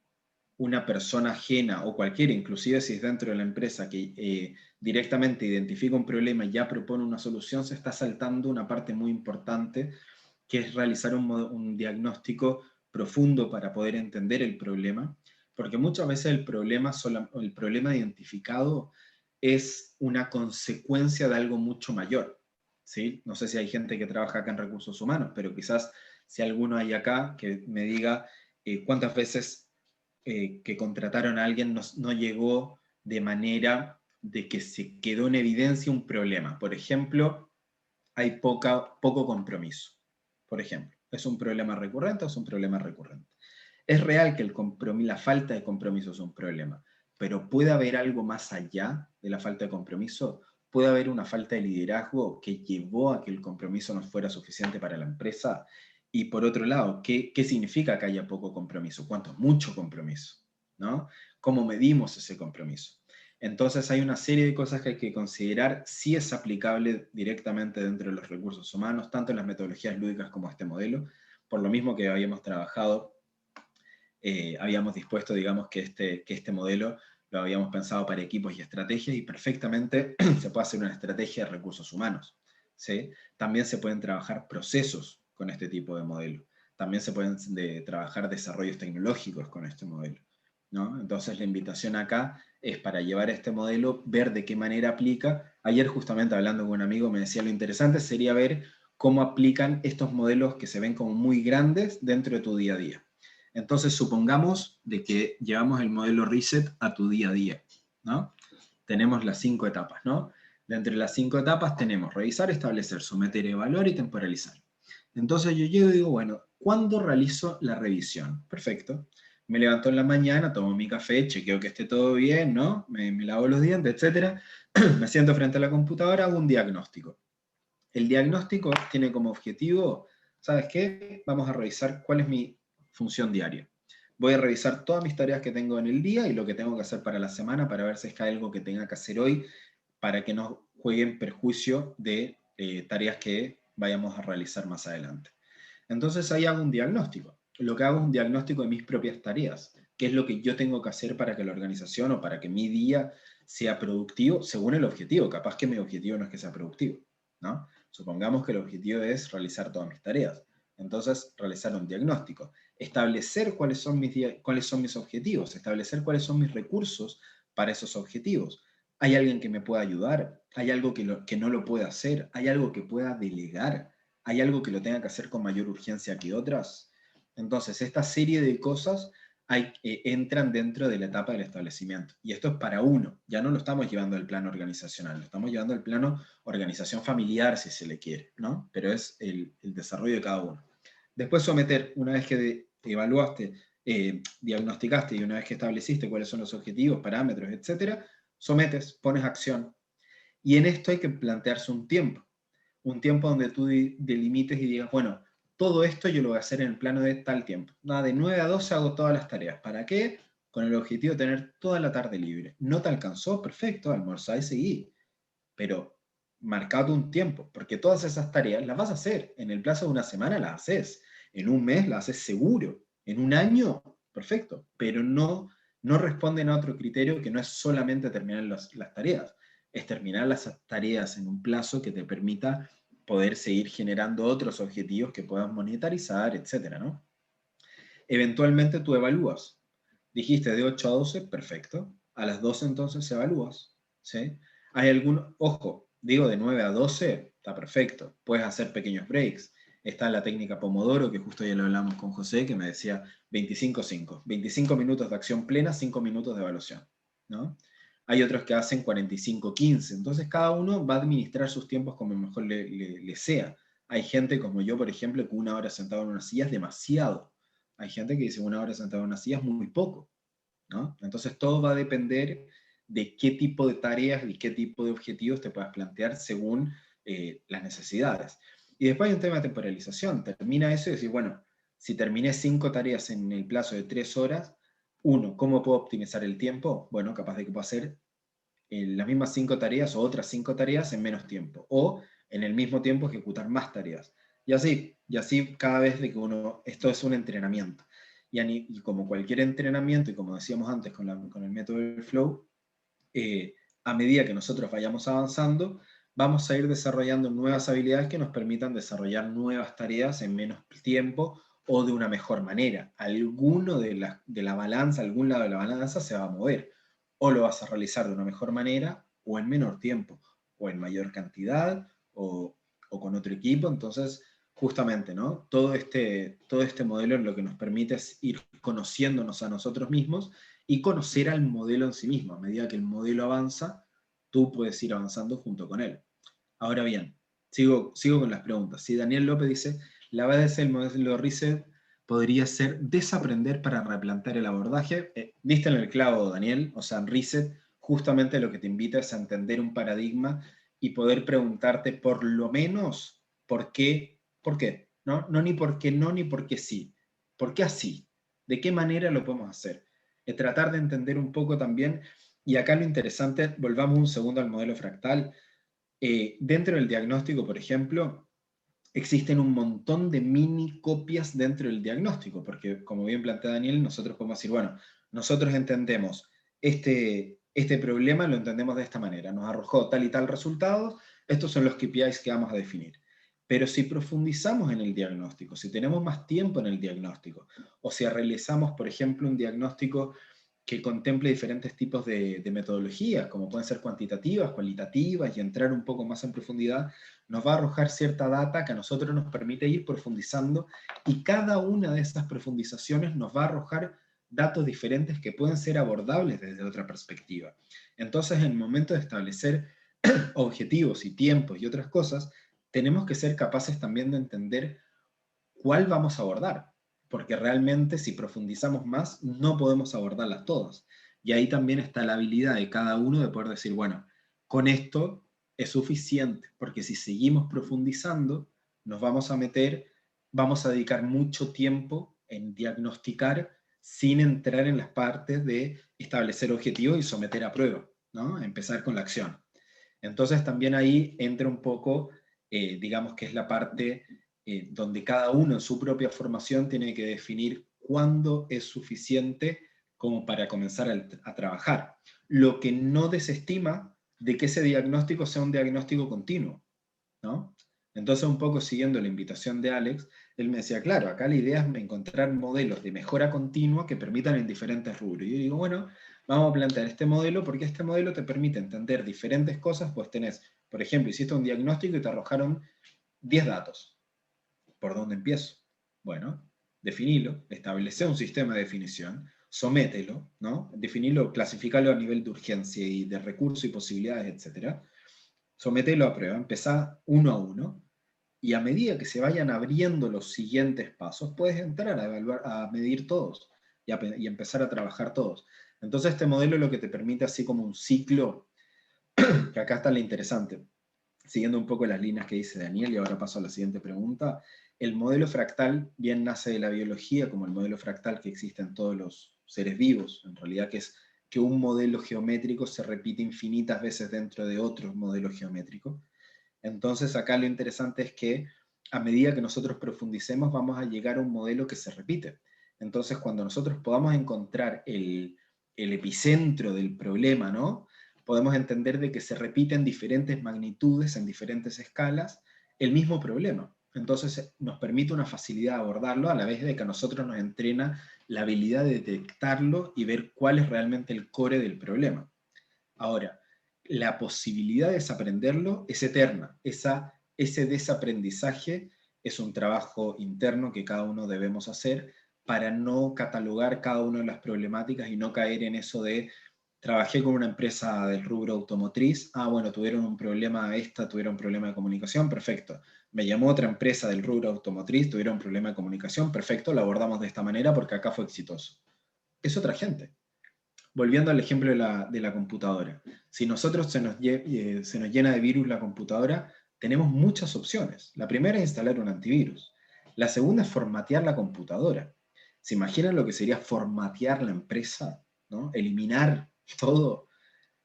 persona ajena o cualquiera, inclusive si es dentro de la empresa, que directamente identifica un problema y ya propone una solución, se está saltando una parte muy importante, que es realizar un diagnóstico profundo para poder entender el problema, Porque muchas veces el problema identificado es una consecuencia de algo mucho mayor, ¿sí? No sé si hay gente que trabaja acá en recursos humanos, pero quizás si alguno hay acá que me diga cuántas veces que contrataron a alguien no llegó de manera de que se quedó en evidencia un problema. Por ejemplo, hay poco compromiso. Por ejemplo, ¿es un problema recurrente o es un problema recurrente? Es real que la falta de compromiso es un problema, pero puede haber algo más allá de la falta de compromiso. Puede haber una falta de liderazgo que llevó a que el compromiso no fuera suficiente para la empresa. Y por otro lado, ¿qué significa que haya poco compromiso? ¿Cuánto es mucho compromiso? ¿No? ¿Cómo medimos ese compromiso? Entonces hay una serie de cosas que hay que considerar si es aplicable directamente dentro de los recursos humanos, tanto en las metodologías lúdicas como este modelo, por lo mismo que habíamos trabajado, habíamos dispuesto, digamos, que este modelo lo habíamos pensado para equipos y estrategias y perfectamente se puede hacer una estrategia de recursos humanos, ¿sí? También se pueden trabajar procesos con este tipo de modelo, también se pueden trabajar desarrollos tecnológicos con este modelo, ¿no? Entonces la invitación acá es para llevar este modelo, ver de qué manera aplica. Ayer justamente hablando con un amigo me decía lo interesante sería ver cómo aplican estos modelos que se ven como muy grandes dentro de tu día a día. Entonces supongamos de que llevamos el modelo Reset a tu día a día, ¿no? Tenemos las 5 etapas, ¿no? Dentro de las 5 etapas tenemos revisar, establecer, someter, evaluar y temporalizar. Entonces yo llego y digo, bueno, ¿cuándo realizo la revisión? Perfecto. Me levanto en la mañana, tomo mi café, chequeo que esté todo bien, ¿no? Me lavo los dientes, etc. Me siento frente a la computadora, hago un diagnóstico. El diagnóstico tiene como objetivo, ¿sabes qué? Vamos a revisar cuál es mi función diaria. Voy a revisar todas mis tareas que tengo en el día y lo que tengo que hacer para la semana para ver si es que hay algo que tenga que hacer hoy para que no juegue en perjuicio de tareas que vayamos a realizar más adelante. Entonces ahí hago un diagnóstico. Lo que hago es un diagnóstico de mis propias tareas. ¿Qué es lo que yo tengo que hacer para que la organización o para que mi día sea productivo según el objetivo? Capaz que mi objetivo no es que sea productivo, ¿no? Supongamos que el objetivo es realizar todas mis tareas. Entonces, realizar un diagnóstico. Establecer cuáles son mis objetivos. Establecer cuáles son mis recursos para esos objetivos. ¿Hay alguien que me pueda ayudar? ¿Hay algo que no lo pueda hacer? ¿Hay algo que pueda delegar? ¿Hay algo que lo tenga que hacer con mayor urgencia que otras? Entonces, esta serie de cosas entran dentro de la etapa del establecimiento. Y esto es para uno, ya no lo estamos llevando al plano organizacional, lo estamos llevando al plano organización familiar, si se le quiere, ¿no? Pero es el desarrollo de cada uno. Después someter, una vez que evaluaste, diagnosticaste y una vez que estableciste cuáles son los objetivos, parámetros, etcétera, sometes, pones acción. Y en esto hay que plantearse un tiempo donde tú delimites y digas, bueno, todo esto yo lo voy a hacer en el plano de tal tiempo. Nada, de 9 a 12 hago todas las tareas. ¿Para qué? Con el objetivo de tener toda la tarde libre. ¿No te alcanzó? Perfecto, almorzá y seguí. Pero marcate un tiempo, porque todas esas tareas las vas a hacer. En el plazo de una semana las haces. En un mes las haces seguro. En un año, perfecto. Pero no responden a otro criterio que no es solamente terminar las tareas. Es terminar las tareas en un plazo que te permita poder seguir generando otros objetivos que puedas monetarizar, etcétera, ¿no? Eventualmente tú evalúas. Dijiste de 8 a 12, perfecto. A las 12 entonces evalúas, ¿sí? Hay algún, ojo, digo de 9 a 12, está perfecto. Puedes hacer pequeños breaks. Está la técnica Pomodoro, que justo ya lo hablamos con José, que me decía 25-5. 25 minutos de acción plena, 5 minutos de evaluación, ¿no? Hay otros que hacen 45-15. Entonces cada uno va a administrar sus tiempos como mejor le sea. Hay gente como yo, por ejemplo, que 1 hora sentado en una silla es demasiado. Hay gente que dice 1 hora sentado en una silla es muy poco, ¿no? Entonces todo va a depender de qué tipo de tareas y qué tipo de objetivos te puedas plantear según las necesidades. Y después hay un tema de temporalización. Termina eso y decir, bueno, si terminé 5 tareas en el plazo de 3 horas, ¿cómo puedo optimizar el tiempo? Bueno, capaz de que puedo hacer las mismas 5 tareas o otras 5 tareas en menos tiempo. O en el mismo tiempo ejecutar más tareas. Y así cada vez de que esto es un entrenamiento. Y como cualquier entrenamiento, y como decíamos antes con el método del flow, a medida que nosotros vayamos avanzando, vamos a ir desarrollando nuevas habilidades que nos permitan desarrollar nuevas tareas en menos tiempo o de una mejor manera. Alguno de la balanza, algún lado de la balanza se va a mover. O lo vas a realizar de una mejor manera, o en menor tiempo, o en mayor cantidad, o con otro equipo. Entonces, justamente, ¿no? Todo este modelo lo que nos permite es ir conociéndonos a nosotros mismos y conocer al modelo en sí mismo. A medida que el modelo avanza, tú puedes ir avanzando junto con él. Ahora bien, sigo con las preguntas. Si Daniel López dice, la base del modelo Reset podría ser desaprender para replantear el abordaje. Diste en el clavo, Daniel. O sea, en Reset justamente lo que te invita es a entender un paradigma y poder preguntarte por lo menos por qué, ¿no? No ni por qué no, ni por qué sí. ¿Por qué así? ¿De qué manera lo podemos hacer? Tratar de entender un poco también, y acá lo interesante, volvamos un segundo al modelo fractal. Dentro del diagnóstico, por ejemplo, existen un montón de mini copias dentro del diagnóstico, porque como bien plantea Daniel, nosotros podemos decir, bueno, nosotros entendemos este problema, lo entendemos de esta manera, nos arrojó tal y tal resultado, estos son los KPIs que vamos a definir. Pero si profundizamos en el diagnóstico, si tenemos más tiempo en el diagnóstico, o si realizamos, por ejemplo, un diagnóstico que contemple diferentes tipos de metodologías, como pueden ser cuantitativas, cualitativas, y entrar un poco más en profundidad, nos va a arrojar cierta data que a nosotros nos permite ir profundizando, y cada una de esas profundizaciones nos va a arrojar datos diferentes que pueden ser abordables desde otra perspectiva. Entonces, en el momento de establecer objetivos y tiempos y otras cosas, tenemos que ser capaces también de entender cuál vamos a abordar, porque realmente si profundizamos más, no podemos abordarlas todas. Y ahí también está la habilidad de cada uno de poder decir, bueno, con esto es suficiente, porque si seguimos profundizando, nos vamos a meter, vamos a dedicar mucho tiempo en diagnosticar sin entrar en las partes de establecer objetivos y someter a prueba, ¿no? Empezar con la acción. Entonces también ahí entra un poco, digamos que es la parte donde cada uno en su propia formación tiene que definir cuándo es suficiente como para comenzar a trabajar. Lo que no desestima de que ese diagnóstico sea un diagnóstico continuo, ¿no? Entonces, un poco siguiendo la invitación de Alex, él me decía, claro, acá la idea es encontrar modelos de mejora continua que permitan en diferentes rubros. Y yo digo, bueno, vamos a plantear este modelo porque este modelo te permite entender diferentes cosas, pues tenés, por ejemplo, hiciste un diagnóstico y te arrojaron 10 datos. ¿Por dónde empiezo? Bueno, definilo, establece un sistema de definición, somételo, ¿no? Definilo, clasificalo a nivel de urgencia y de recursos y posibilidades, etc. Somételo a prueba, empezá uno a uno, y a medida que se vayan abriendo los siguientes pasos, puedes entrar a evaluar, a medir todos y empezar a trabajar todos. Entonces este modelo lo que te permite así como un ciclo, que acá está lo interesante, siguiendo un poco las líneas que dice Daniel, y ahora paso a la siguiente pregunta. El modelo fractal bien nace de la biología, como el modelo fractal que existe en todos los seres vivos, en realidad, que es que un modelo geométrico se repite infinitas veces dentro de otro modelo geométrico. Entonces acá lo interesante es que a medida que nosotros profundicemos vamos a llegar a un modelo que se repite. Entonces cuando nosotros podamos encontrar el epicentro del problema, ¿no? Podemos entender de que se repite en diferentes magnitudes, en diferentes escalas, el mismo problema. Entonces nos permite una facilidad de abordarlo a la vez de que a nosotros nos entrena la habilidad de detectarlo y ver cuál es realmente el core del problema. Ahora, la posibilidad de desaprenderlo es eterna. Ese desaprendizaje es un trabajo interno que cada uno debemos hacer para no catalogar cada una de las problemáticas y no caer en eso de trabajé con una empresa del rubro automotriz, bueno, tuvieron un problema de comunicación, perfecto. Me llamó otra empresa del rubro automotriz, tuvieron un problema de comunicación, perfecto, lo abordamos de esta manera porque acá fue exitoso. Es otra gente. Volviendo al ejemplo de la computadora. Si nosotros se nos llena de virus la computadora, tenemos muchas opciones. La primera es instalar un antivirus. La segunda es formatear la computadora. ¿Se imaginan lo que sería formatear la empresa? ¿No? Eliminar todo.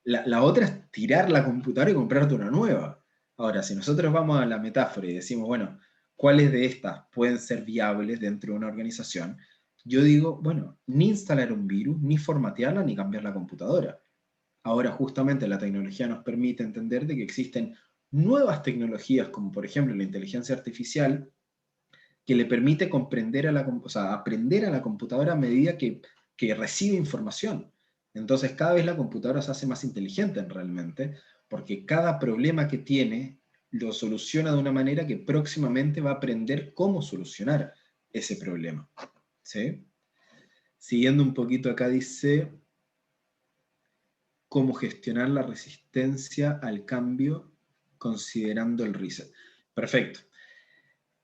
La otra es tirar la computadora y comprarte una nueva. Ahora, si nosotros vamos a la metáfora y decimos, bueno, ¿cuáles de estas pueden ser viables dentro de una organización? Yo digo, bueno, ni instalar un virus, ni formatearla, ni cambiar la computadora. Ahora justamente la tecnología nos permite entender de que existen nuevas tecnologías, como por ejemplo la inteligencia artificial, que le permite comprender o sea, aprender a la computadora a medida que recibe información. Entonces cada vez la computadora se hace más inteligente realmente, porque cada problema que tiene lo soluciona de una manera que próximamente va a aprender cómo solucionar ese problema. ¿Sí? Siguiendo un poquito acá dice, cómo gestionar la resistencia al cambio considerando el reset. Perfecto.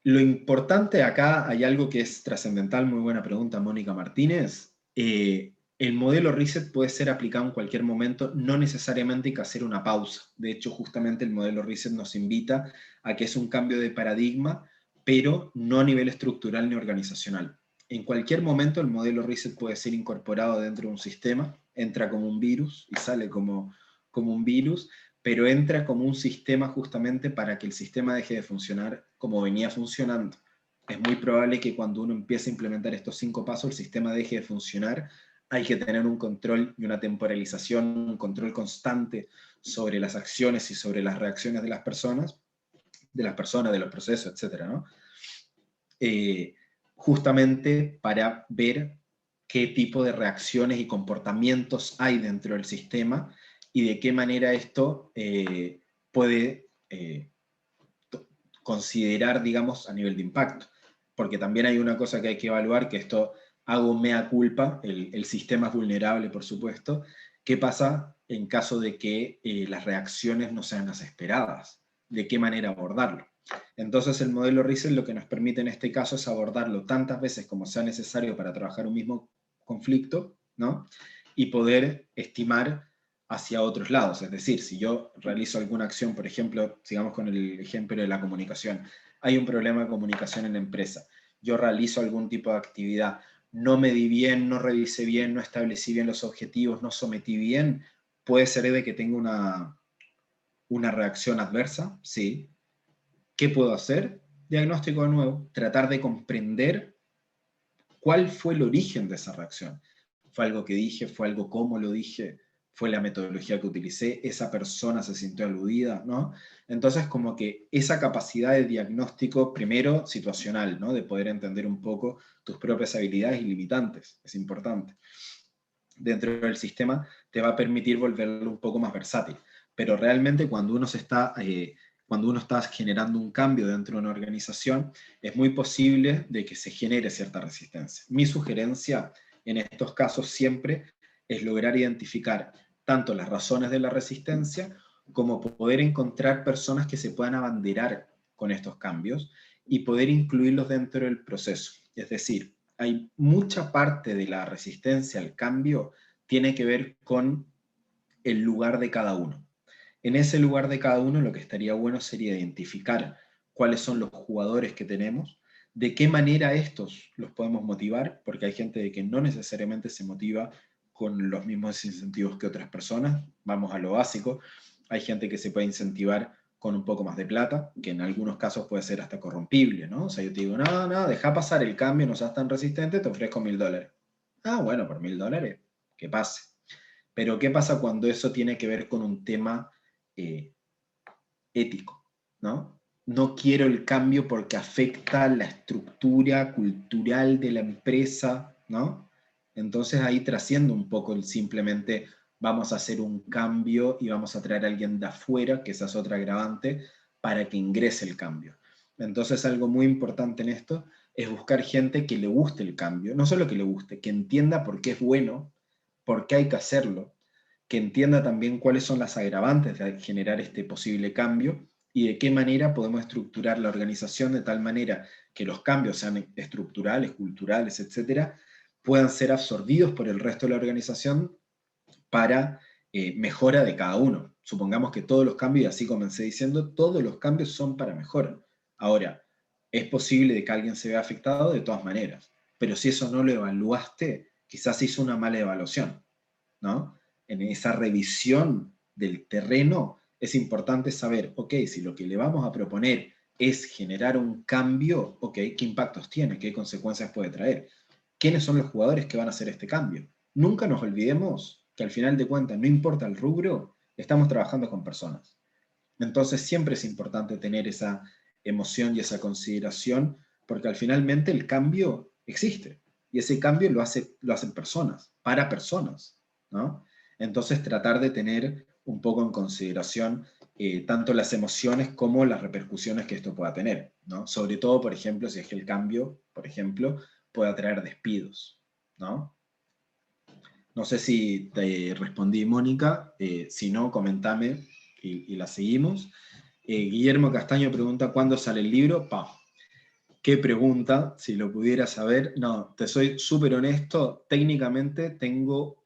Lo importante acá, hay algo que es trascendental, muy buena pregunta, Mónica Martínez. El modelo reset puede ser aplicado en cualquier momento, no necesariamente hay que hacer una pausa. De hecho, justamente el modelo reset nos invita a que es un cambio de paradigma, pero no a nivel estructural ni organizacional. En cualquier momento el modelo reset puede ser incorporado dentro de un sistema, entra como un virus y sale como un virus, pero entra como un sistema justamente para que el sistema deje de funcionar como venía funcionando. Es muy probable que cuando uno empiece a implementar estos 5 pasos, el sistema deje de funcionar. Hay que tener un control y una temporalización, un control constante sobre las acciones y sobre las reacciones de las personas, de los procesos, etc., ¿no? Justamente para ver qué tipo de reacciones y comportamientos hay dentro del sistema y de qué manera esto puede considerar, digamos, a nivel de impacto. Porque también hay una cosa que hay que evaluar, que esto hago mea culpa, el sistema es vulnerable, por supuesto. ¿Qué pasa en caso de que las reacciones no sean las esperadas? ¿De qué manera abordarlo? Entonces el modelo reset lo que nos permite en este caso es abordarlo tantas veces como sea necesario para trabajar un mismo conflicto, ¿no? Y poder estimar hacia otros lados. Es decir, si yo realizo alguna acción, por ejemplo, sigamos con el ejemplo de la comunicación, hay un problema de comunicación en la empresa, yo realizo algún tipo de actividad, no medí bien, no revisé bien, no establecí bien los objetivos, no sometí bien, puede ser de que tenga una reacción adversa, sí. ¿Qué puedo hacer? Diagnóstico de nuevo, tratar de comprender cuál fue el origen de esa reacción. ¿Fue algo que dije? ¿Fue algo cómo lo dije? ¿Fue la metodología que utilicé? ¿Esa persona se sintió aludida? ¿No? Entonces, como que esa capacidad de diagnóstico, primero situacional, ¿no? De poder entender un poco tus propias habilidades y limitantes, es importante. Dentro del sistema te va a permitir volverlo un poco más versátil. Pero realmente cuando uno está generando un cambio dentro de una organización, es muy posible de que se genere cierta resistencia. Mi sugerencia en estos casos siempre es lograr identificar tanto las razones de la resistencia como poder encontrar personas que se puedan abanderar con estos cambios y poder incluirlos dentro del proceso. Es decir, hay mucha parte de la resistencia al cambio tiene que ver con el lugar de cada uno. En ese lugar de cada uno lo que estaría bueno sería identificar cuáles son los jugadores que tenemos, de qué manera estos los podemos motivar, porque hay gente que no necesariamente se motiva con los mismos incentivos que otras personas, vamos a lo básico, hay gente que se puede incentivar con un poco más de plata, que en algunos casos puede ser hasta corrompible, ¿no? O sea, yo te digo, no, deja pasar el cambio, no seas tan resistente, te ofrezco $1000. Ah, bueno, por $1000, que pase. Pero ¿qué pasa cuando eso tiene que ver con un tema ético, ¿no? No quiero el cambio porque afecta la estructura cultural de la empresa, ¿no? Entonces ahí trasciende un poco el simplemente vamos a hacer un cambio y vamos a traer a alguien de afuera, que esa es otra agravante, para que ingrese el cambio. Entonces algo muy importante en esto es buscar gente que le guste el cambio, no solo que le guste, que entienda por qué es bueno, por qué hay que hacerlo, que entienda también cuáles son las agravantes de generar este posible cambio y de qué manera podemos estructurar la organización de tal manera que los cambios sean estructurales, culturales, etcétera, puedan ser absorbidos por el resto de la organización para mejora de cada uno. Supongamos que todos los cambios, y así comencé diciendo, todos los cambios son para mejora. Ahora, es posible de que alguien se vea afectado de todas maneras, pero si eso no lo evaluaste, quizás hizo una mala evaluación, ¿no? En esa revisión del terreno es importante saber, ok, si lo que le vamos a proponer es generar un cambio, ok, ¿qué impactos tiene? ¿Qué consecuencias puede traer? ¿Quiénes son los jugadores que van a hacer este cambio? Nunca nos olvidemos que al final de cuentas, no importa el rubro, estamos trabajando con personas. Entonces siempre es importante tener esa emoción y esa consideración porque al finalmente el cambio existe, y ese cambio lo hacen personas, para personas, ¿no? Entonces tratar de tener un poco en consideración tanto las emociones como las repercusiones que esto pueda tener, ¿no? Sobre todo, por ejemplo, si es que el cambio, por ejemplo, pueda traer despidos, ¿no? No sé si te respondí, Mónica, si no, comentame y la seguimos. Guillermo Castaño pregunta, ¿cuándo sale el libro? Qué pregunta, si lo pudiera saber. No, te soy súper honesto, técnicamente tengo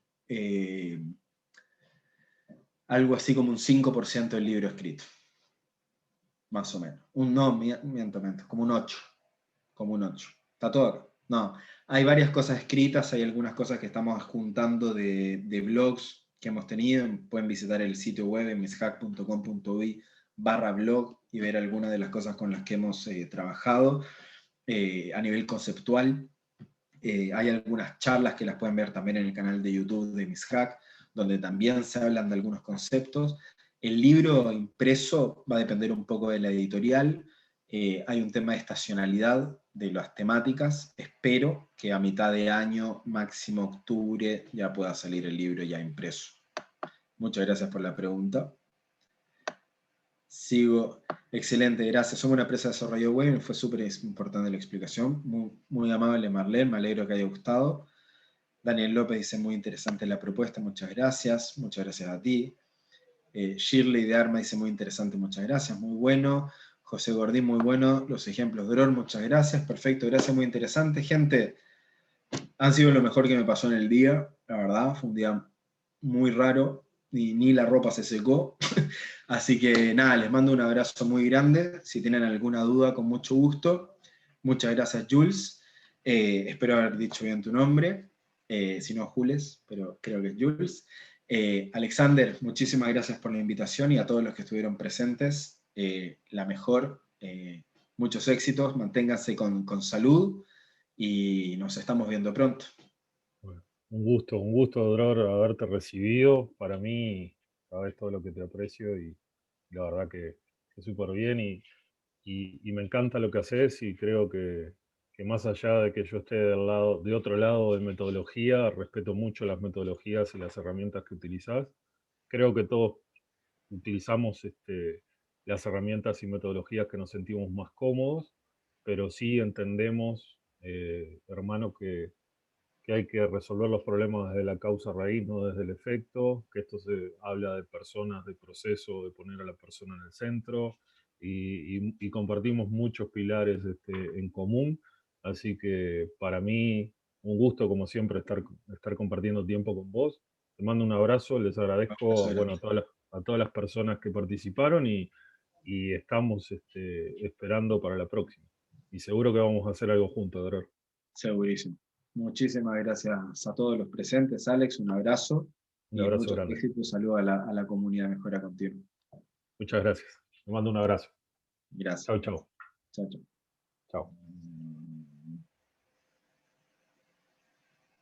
algo así como un 5% del libro escrito, más o menos. No, miento, como un 8, como un 8. Está todo acá. No, hay varias cosas escritas, hay algunas cosas que estamos juntando de blogs que hemos tenido. Pueden visitar el sitio web mishack.com.uy/blog y ver algunas de las cosas con las que hemos trabajado a nivel conceptual. Hay algunas charlas que las pueden ver también en el canal de YouTube de Mishack, donde también se hablan de algunos conceptos. El libro impreso va a depender un poco de la editorial. Hay un tema de estacionalidad de las temáticas. Espero que a mitad de año, máximo octubre, ya pueda salir el libro ya impreso. Muchas gracias por la pregunta. Sigo. Excelente, gracias. Somos una empresa de desarrollo web, fue súper importante la explicación. Muy, muy amable, Marlene, me alegro que haya gustado. Daniel López dice, muy interesante la propuesta, muchas gracias. Muchas gracias a ti. Shirley de Arma dice, muy interesante, muchas gracias, muy bueno. José Gordín, muy bueno. Los ejemplos de Dror, muchas gracias. Perfecto, gracias, muy interesante. Gente, han sido lo mejor que me pasó en el día, la verdad. Fue un día muy raro, ni la ropa se secó. Así que nada, les mando un abrazo muy grande. Si tienen alguna duda, con mucho gusto. Muchas gracias, Jules. Espero haber dicho bien tu nombre. Si no, Jules, pero creo que es Jules. Alexander, muchísimas gracias por la invitación y a todos los que estuvieron presentes. La mejor. Muchos éxitos, manténganse con salud y nos estamos viendo pronto. Bueno, un gusto, Dror, haberte recibido. Para mí, sabes todo lo que te aprecio y la verdad que súper bien y me encanta lo que haces y creo que más allá de que yo esté de otro lado de metodología, respeto mucho las metodologías y las herramientas que utilizás. Creo que todos utilizamos las herramientas y metodologías que nos sentimos más cómodos, pero sí entendemos, hermano, que hay que resolver los problemas desde la causa raíz, no desde el efecto, que esto se habla de personas, de proceso, de poner a la persona en el centro, y compartimos muchos pilares en común, así que para mí un gusto como siempre estar compartiendo tiempo con vos. Te mando un abrazo, les agradezco bueno, a todas las personas que participaron y estamos esperando para la próxima. Y seguro que vamos a hacer algo juntos, Dror. Segurísimo. Muchísimas gracias a todos los presentes. Alex, un abrazo Un y abrazo muchos grande. éxitos. Saludos a la comunidad Mejora Continua. Muchas gracias. Te mando un abrazo. Gracias. Chau, chau. Chao, chao. Chao.